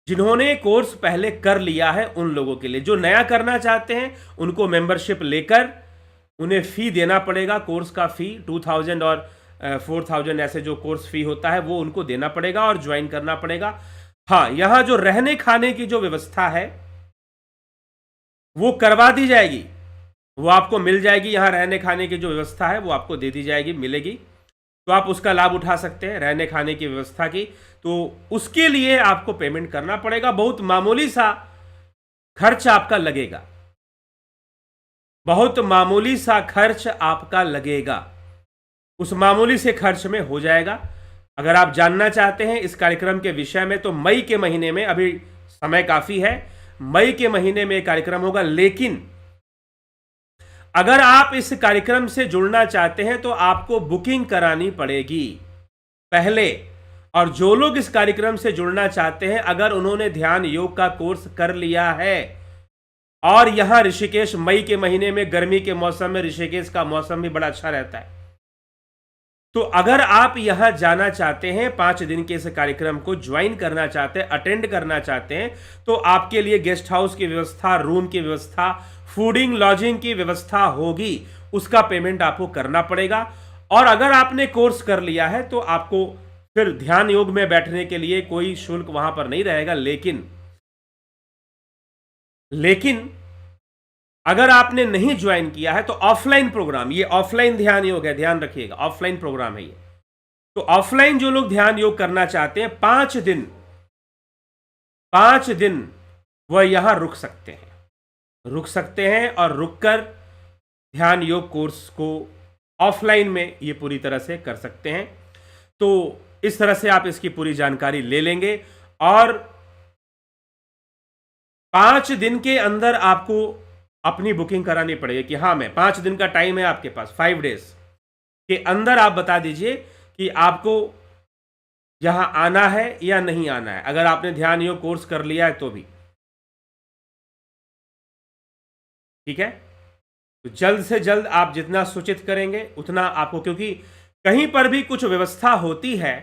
जिन्होंने कोर्स पहले कर लिया है उन लोगों के लिए। जो नया करना चाहते हैं उनको मेंबरशिप लेकर उन्हें फी देना पड़ेगा। कोर्स का फी 2000 और 4000 ऐसे जो कोर्स फी होता है वो उनको देना पड़ेगा और ज्वाइन करना पड़ेगा। हाँ, यहां जो रहने खाने की जो व्यवस्था है वो करवा दी जाएगी, वो आपको मिल जाएगी। यहां रहने खाने की जो व्यवस्था है वो आपको दे दी जाएगी, मिलेगी। तो आप उसका लाभ उठा सकते हैं, रहने खाने की व्यवस्था की। तो उसके लिए आपको पेमेंट करना पड़ेगा। बहुत मामूली सा खर्च आपका लगेगा, बहुत मामूली सा खर्च आपका लगेगा। उस मामूली से खर्च में हो जाएगा। अगर आप जानना चाहते हैं इस कार्यक्रम के विषय में तो मई के महीने में, अभी समय काफी है, मई के महीने में कार्यक्रम होगा। लेकिन अगर आप इस कार्यक्रम से जुड़ना चाहते हैं तो आपको बुकिंग करानी पड़ेगी पहले। और जो लोग इस कार्यक्रम से जुड़ना चाहते हैं, अगर उन्होंने ध्यान योग का कोर्स कर लिया है और यहां ऋषिकेश, मई के महीने में, गर्मी के मौसम में ऋषिकेश का मौसम भी बड़ा अच्छा रहता है, तो अगर आप यहां जाना चाहते हैं, 5 दिन के इस कार्यक्रम को ज्वाइन करना चाहते हैं, अटेंड करना चाहते हैं, तो आपके लिए गेस्ट हाउस की व्यवस्था, रूम की व्यवस्था, फूडिंग लॉजिंग की व्यवस्था होगी। उसका पेमेंट आपको करना पड़ेगा। और अगर आपने कोर्स कर लिया है तो आपको फिर ध्यान योग में बैठने के लिए कोई शुल्क वहां पर नहीं रहेगा। लेकिन अगर आपने नहीं ज्वाइन किया है तो ऑफलाइन प्रोग्राम, ये ऑफलाइन ध्यान योग है, ध्यान रखिएगा, ऑफलाइन प्रोग्राम है ये। तो ऑफलाइन जो लोग ध्यान योग करना चाहते हैं, 5 दिन वह यहां रुक सकते हैं और रुककर ध्यान योग कोर्स को ऑफलाइन में ये पूरी तरह से कर सकते हैं। तो इस तरह से आप इसकी पूरी जानकारी ले लेंगे और 5 दिन के अंदर आपको अपनी बुकिंग करानी पड़ेगी कि हाँ, मैं 5 दिन का टाइम है आपके पास, 5 डेज के अंदर आप बता दीजिए कि आपको यहां आना है या नहीं आना है। अगर आपने ध्यान योग कोर्स कर लिया है तो भी ठीक है। तो जल्द से जल्द आप जितना सूचित करेंगे उतना आपको, क्योंकि कहीं पर भी कुछ व्यवस्था होती है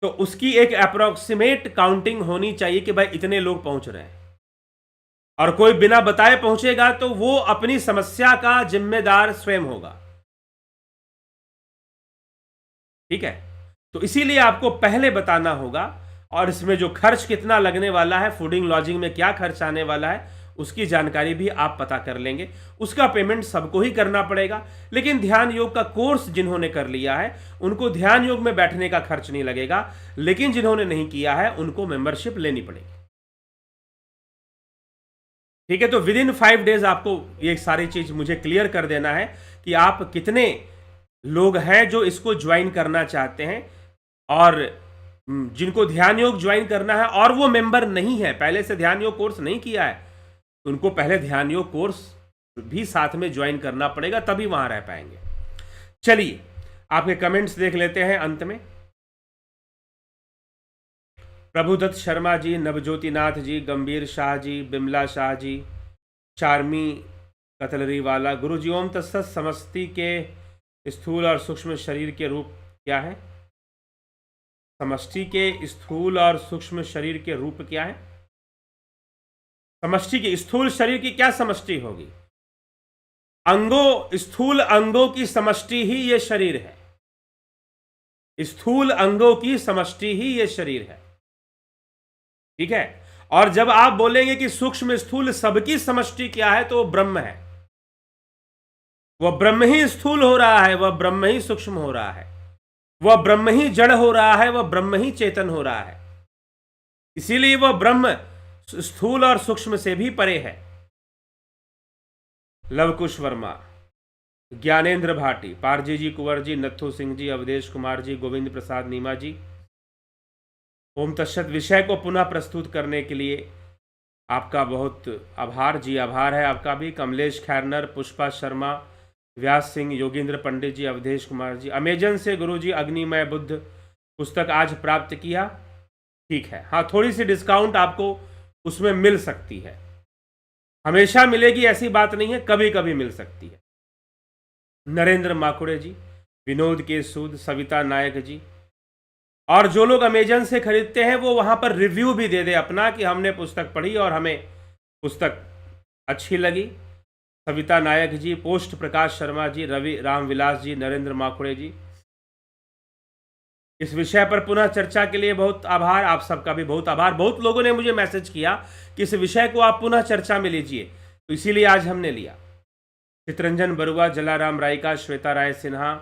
तो उसकी एक अप्रोक्सीमेट काउंटिंग होनी चाहिए कि भाई इतने लोग पहुंच रहे हैं। और कोई बिना बताए पहुंचेगा तो वो अपनी समस्या का जिम्मेदार स्वयं होगा। ठीक है, तो इसीलिए आपको पहले बताना होगा। और इसमें जो खर्च कितना लगने वाला है, फूडिंग लॉजिंग में क्या खर्च आने वाला है, उसकी जानकारी भी आप पता कर लेंगे। उसका पेमेंट सबको ही करना पड़ेगा। लेकिन ध्यान योग का कोर्स जिन्होंने कर लिया है उनको ध्यान योग में बैठने का खर्च नहीं लगेगा। लेकिन जिन्होंने नहीं किया है उनको मेंबरशिप लेनी पड़ेगी। ठीक है, तो विद इन 5 डेज आपको ये सारी चीज मुझे क्लियर कर देना है कि आप कितने लोग हैं जो इसको ज्वाइन करना चाहते हैं। और जिनको ध्यान योग ज्वाइन करना है और वो मेंबर नहीं है, पहले से ध्यान योग कोर्स नहीं किया है, उनको पहले ध्यान योग कोर्स भी साथ में ज्वाइन करना पड़ेगा, तभी वहां रह पाएंगे। चलिए आपके कमेंट्स देख लेते हैं अंत में। प्रभुदत्त शर्मा जी, नवज्योति नाथ जी, गंभीर शाह जी, बिमला शाह जी, चार्मी कतलरी वाला। गुरु जी ओम तत्सत। समष्टि के स्थूल और सूक्ष्म शरीर के रूप क्या है? समष्टि के स्थूल और सूक्ष्म शरीर के रूप क्या है? समष्टि की स्थूल शरीर की क्या समष्टि होगी? अंगों, स्थूल अंगों की समष्टि ही ये शरीर है। स्थूल अंगों की समष्टि ही ये शरीर है। ठीक है। और जब आप बोलेंगे कि सूक्ष्म स्थूल सबकी समष्टि क्या है, तो वो ब्रह्म है। वह ब्रह्म ही स्थूल हो रहा है, वह ब्रह्म ही सूक्ष्म हो रहा है, वह ब्रह्म ही जड़ हो रहा है, वह ब्रह्म ही चेतन हो रहा है। इसीलिए वह ब्रह्म स्थूल और सूक्ष्म से भी परे है। लवकुश वर्मा, ज्ञानेंद्र भाटी, पारजी जी, कुंवर जी, नत्थू सिंह जी, अवधेश कुमार जी, गोविंद प्रसाद नीमा जी, ओम तत्सत। विषय को पुनः प्रस्तुत करने के लिए आपका बहुत आभार जी, आभार है आपका भी। कमलेश खैरनर, पुष्पा शर्मा, व्यास सिंह, योगेंद्र पंडित जी, अवधेश कुमार जी। अमेजन से गुरु जी अग्निमय बुद्ध पुस्तक आज प्राप्त किया। ठीक है, हाँ, थोड़ी सी डिस्काउंट आपको उसमें मिल सकती है। हमेशा मिलेगी ऐसी बात नहीं है, कभी कभी मिल सकती है। नरेंद्र माकुड़े जी, विनोद के सूद, सविता नायक जी। और जो लोग अमेजन से खरीदते हैं वो वहां पर रिव्यू भी दे दे अपना कि हमने पुस्तक पढ़ी और हमें पुस्तक अच्छी लगी। सविता नायक जी, पोस्ट प्रकाश शर्मा जी, रवि रामविलास जी, नरेंद्र माकुड़े जी। इस विषय पर पुनः चर्चा के लिए बहुत आभार, आप सबका भी बहुत आभार। बहुत लोगों ने मुझे मैसेज किया कि इस विषय को आप पुनः चर्चा में लीजिए, तो इसीलिए आज हमने लिया। चित्रंजन बरुआ, जलाराम रायका, श्वेता राय सिन्हा,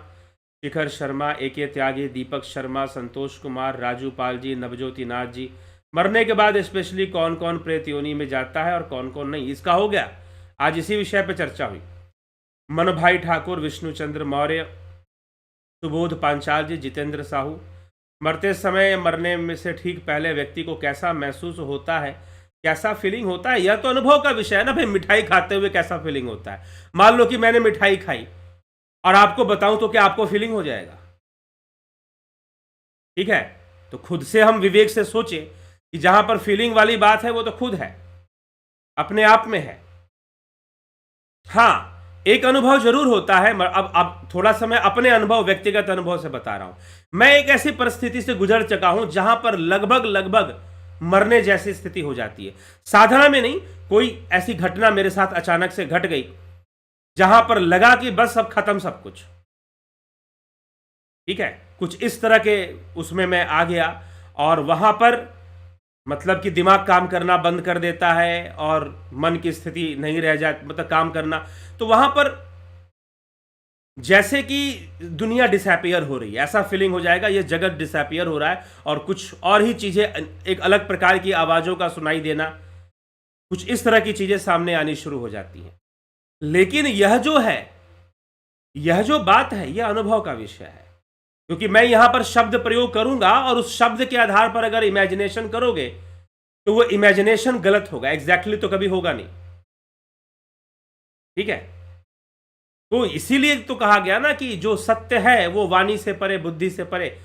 शिखर शर्मा, AK त्यागी, दीपक शर्मा, संतोष कुमार, राजू पाल जी, नवज्योति नाथ जी। मरने के बाद स्पेशली कौन कौन प्रेत योनि में जाता है और कौन कौन नहीं, इसका हो गया, आज इसी विषय पर चर्चा हुई। मन भाई ठाकुर, विष्णुचंद्र मौर्य, सुबोध पांचाल जी, जितेंद्र साहू। मरते समय, मरने में से ठीक पहले व्यक्ति को कैसा महसूस होता है, कैसा फीलिंग होता है, यह तो अनुभव का विषय है ना भाई। मिठाई खाते हुए कैसा फीलिंग होता है, मान लो कि मैंने मिठाई खाई और आपको बताऊं तो क्या आपको फीलिंग हो जाएगा? ठीक है, तो खुद से हम विवेक से सोचें कि जहां पर फीलिंग वाली बात है वो तो खुद है, अपने आप में है। हाँ, एक अनुभव जरूर होता है। अब थोड़ा सा मैं अपने अनुभव, व्यक्तिगत अनुभव से बता रहा हूं। मैं एक ऐसी परिस्थिति से गुजर चुका हूं जहां पर लगभग लगभग मरने जैसी स्थिति हो जाती है। साधना में नहीं, कोई ऐसी घटना मेरे साथ अचानक से घट गई जहां पर लगा कि बस अब खत्म सब कुछ। ठीक है, कुछ इस तरह के उसमें मैं आ गया और वहां पर मतलब कि दिमाग काम करना बंद कर देता है और मन की स्थिति नहीं रह जाती, मतलब काम करना। तो वहां पर जैसे कि दुनिया डिसअपियर हो रही है, ऐसा फीलिंग हो जाएगा, ये जगत डिसअपियर हो रहा है और कुछ और ही चीजें, एक अलग प्रकार की आवाजों का सुनाई देना, कुछ इस तरह की चीजें सामने आनी शुरू हो जाती हैं। लेकिन यह जो है, यह जो बात है, यह अनुभव का विषय है। क्योंकि मैं यहां पर शब्द प्रयोग करूंगा और उस शब्द के आधार पर अगर इमेजिनेशन करोगे तो वो इमेजिनेशन गलत होगा, एग्जैक्टली तो कभी होगा नहीं। ठीक है, तो इसीलिए तो कहा गया ना कि जो सत्य है वो वाणी से परे, बुद्धि से परे,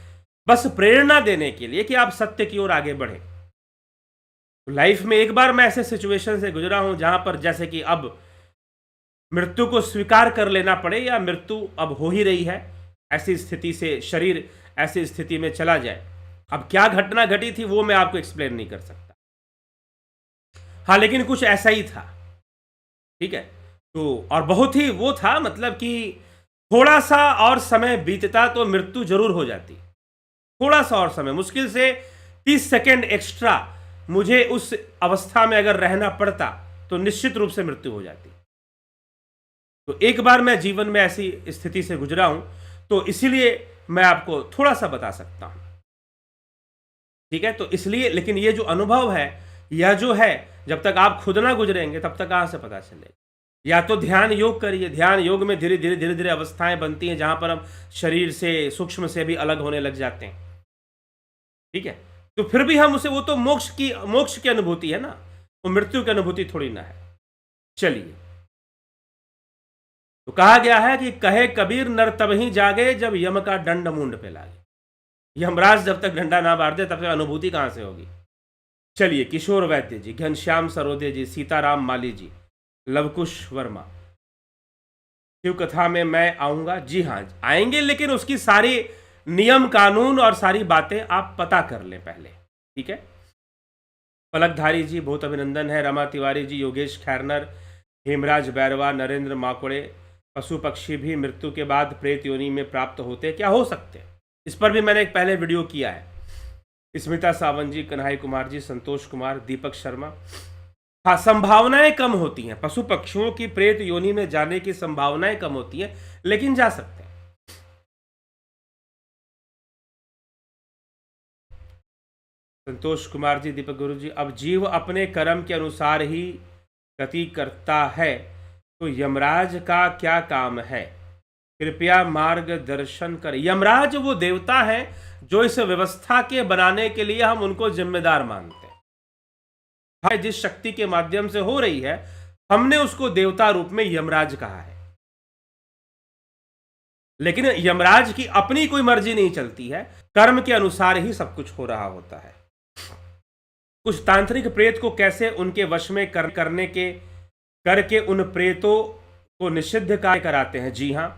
बस प्रेरणा देने के लिए कि आप सत्य की ओर आगे बढ़े। लाइफ में एक बार मैं ऐसे सिचुएशन से गुजरा हूं जहां पर जैसे कि अब मृत्यु को स्वीकार कर लेना पड़े या मृत्यु अब हो ही रही है, ऐसी स्थिति से शरीर ऐसी स्थिति में चला जाए। अब क्या घटना घटी थी वो मैं आपको एक्सप्लेन नहीं कर सकता। हाँ, लेकिन कुछ ऐसा ही था। ठीक है, तो और बहुत ही वो था, मतलब कि थोड़ा सा और समय बीतता तो मृत्यु जरूर हो जाती। थोड़ा सा और समय, मुश्किल से 30 सेकेंड एक्स्ट्रा मुझे उस अवस्था में अगर रहना पड़ता तो निश्चित रूप से मृत्यु हो जाती। तो एक बार मैं जीवन में ऐसी स्थिति से गुजरा हूं, तो इसीलिए मैं आपको थोड़ा सा बता सकता हूं। ठीक है, तो इसलिए, लेकिन ये जो अनुभव है, यह जो है, जब तक आप खुद ना गुजरेंगे तब तक कहां से पता चलेगा। या तो ध्यान योग करिए, ध्यान योग में धीरे धीरे धीरे धीरे अवस्थाएं बनती हैं जहां पर हम शरीर से, सूक्ष्म से भी अलग होने लग जाते हैं। ठीक है, तो फिर भी हम उसे, वो तो मोक्ष की अनुभूति है ना, वो मृत्यु की अनुभूति थोड़ी ना है। चलिए, तो कहा गया है कि कहे कबीर नर तब ही जागे जब यम का दंड मुंड पे लागे। यमराज जब तक डंडा ना मार दे तब तक अनुभूति कहां से होगी। चलिए, किशोर वैद्य जी, घनश्याम सरोदे जी, सीताराम माली जी, लवकुश वर्मा, शिव कथा में मैं आऊंगा। जी हाँ, आएंगे, लेकिन उसकी सारी नियम कानून और सारी बातें आप पता कर लें पहले, ठीक है। पलकधारी जी बहुत अभिनंदन है, रमा तिवारी जी, योगेश खैरनर, हेमराज बैरवा, नरेंद्र माकोड़े, पशु पक्षी भी मृत्यु के बाद प्रेत योनि में प्राप्त होते क्या, हो सकते हैं? इस पर भी मैंने एक पहले वीडियो किया है। स्मिता सावंत जी, कन्हई कुमार जी, संतोष कुमार, दीपक शर्मा। हाँ, संभावनाएं कम होती हैं, पशु पक्षियों की प्रेत योनि में जाने की संभावनाएं कम होती हैं, लेकिन जा सकते हैं। संतोष कुमार जी, दीपक गुरु जी, अब जीव अपने कर्म के अनुसार ही गति करता है, तो यमराज का क्या काम है? कृपया मार्गदर्शन करें। यमराज वो देवता है जो इस व्यवस्था के बनाने के लिए हम उनको जिम्मेदार मानते हैं। जिस शक्ति के माध्यम से हो रही है, हमने उसको देवता रूप में यमराज कहा है। लेकिन यमराज की अपनी कोई मर्जी नहीं चलती है, कर्म के अनुसार ही सब कुछ हो रहा होता है। कुछ तांत्रिक प्रेत को कैसे उनके वश में करके उन प्रेतों को निषिद्ध कार्य कराते हैं। जी हाँ,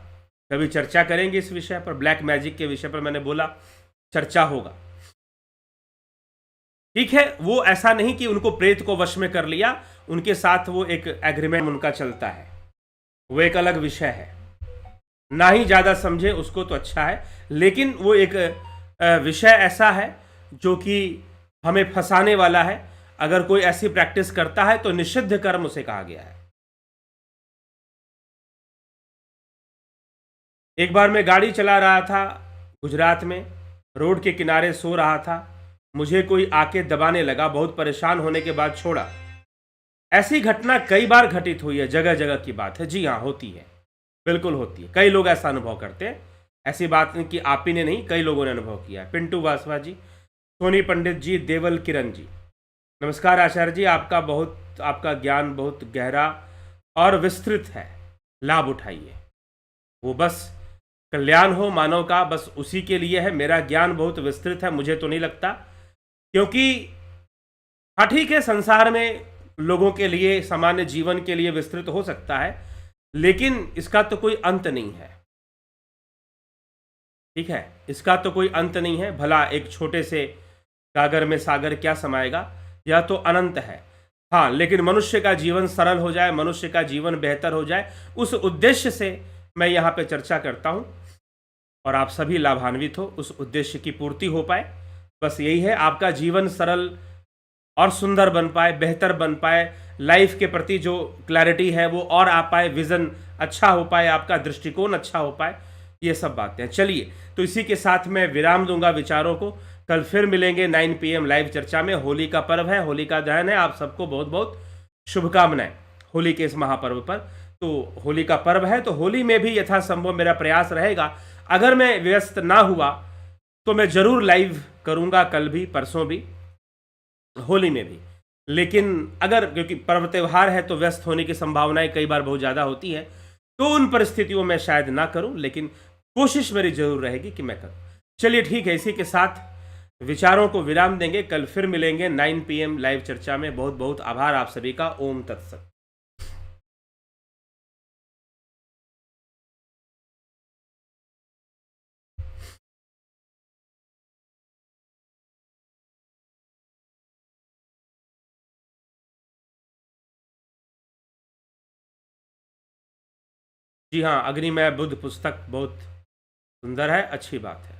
कभी चर्चा करेंगे इस विषय पर, ब्लैक मैजिक के विषय पर मैंने बोला चर्चा होगा, ठीक है। वो ऐसा नहीं कि उनको प्रेत को वश में कर लिया, उनके साथ वो एक एग्रीमेंट उनका चलता है, वो एक अलग विषय है। ना ही ज्यादा समझे उसको तो अच्छा है, लेकिन वो एक विषय ऐसा है जो कि हमें फंसाने वाला है। अगर कोई ऐसी प्रैक्टिस करता है तो निषिद्ध कर्म उसे कहा गया है। एक बार मैं गाड़ी चला रहा था गुजरात में, रोड के किनारे सो रहा था, मुझे कोई आके दबाने लगा, बहुत परेशान होने के बाद छोड़ा। ऐसी घटना कई बार घटित हुई है, जगह जगह की बात है। जी हाँ, होती है, बिल्कुल होती है, कई लोग ऐसा अनुभव करते हैं। ऐसी बात नहीं कि आप ही ने नहीं, कई लोगों ने अनुभव किया है। पिंटू वासवा जी, सोनी पंडित जी, देवल किरण जी, नमस्कार आचार्य जी, आपका ज्ञान बहुत गहरा और विस्तृत है, लाभ उठाइए। वो बस कल्याण हो मानव का, बस उसी के लिए है। मेरा ज्ञान बहुत विस्तृत है, मुझे तो नहीं लगता, क्योंकि हाँ ठीक है, संसार में लोगों के लिए, सामान्य जीवन के लिए विस्तृत हो सकता है, लेकिन इसका तो कोई अंत नहीं है, ठीक है। इसका तो कोई अंत नहीं है। भला एक छोटे से गागर में सागर क्या समाएगा, यह तो अनंत है। हाँ, लेकिन मनुष्य का जीवन सरल हो जाए, मनुष्य का जीवन बेहतर हो जाए, उस उद्देश्य से मैं यहाँ पे चर्चा करता हूँ, और आप सभी लाभान्वित हो, उस उद्देश्य की पूर्ति हो पाए, बस यही है। आपका जीवन सरल और सुंदर बन पाए, बेहतर बन पाए, लाइफ के प्रति जो क्लैरिटी है वो और आ पाए, विजन अच्छा हो पाए, आपका दृष्टिकोण अच्छा हो पाए, ये सब बातें हैं। चलिए, तो इसी के साथ मैं विराम दूंगा विचारों को। कल फिर मिलेंगे 9 PM लाइव चर्चा में। होली का पर्व है, होलिका दहन है, आप सबको बहुत बहुत शुभकामनाएं होली के इस महापर्व पर। तो होली का पर्व है, तो होली में भी यथासंभव मेरा प्रयास रहेगा, अगर मैं व्यस्त ना हुआ तो मैं जरूर लाइव करूंगा, कल भी, परसों भी, होली में भी। लेकिन अगर, क्योंकि पर्व त्यौहार है तो व्यस्त होने की संभावनाएं कई बार बहुत ज़्यादा होती हैं, तो उन परिस्थितियों में शायद ना करूं, लेकिन कोशिश मेरी जरूर रहेगी कि मैं करूं। चलिए ठीक है, इसी के साथ विचारों को विराम देंगे। कल फिर मिलेंगे 9 PM लाइव चर्चा में। बहुत बहुत आभार आप सभी का। ओम तत्सत। जी हाँ, अग्निमय बुद्ध पुस्तक बहुत सुंदर है, अच्छी बात है।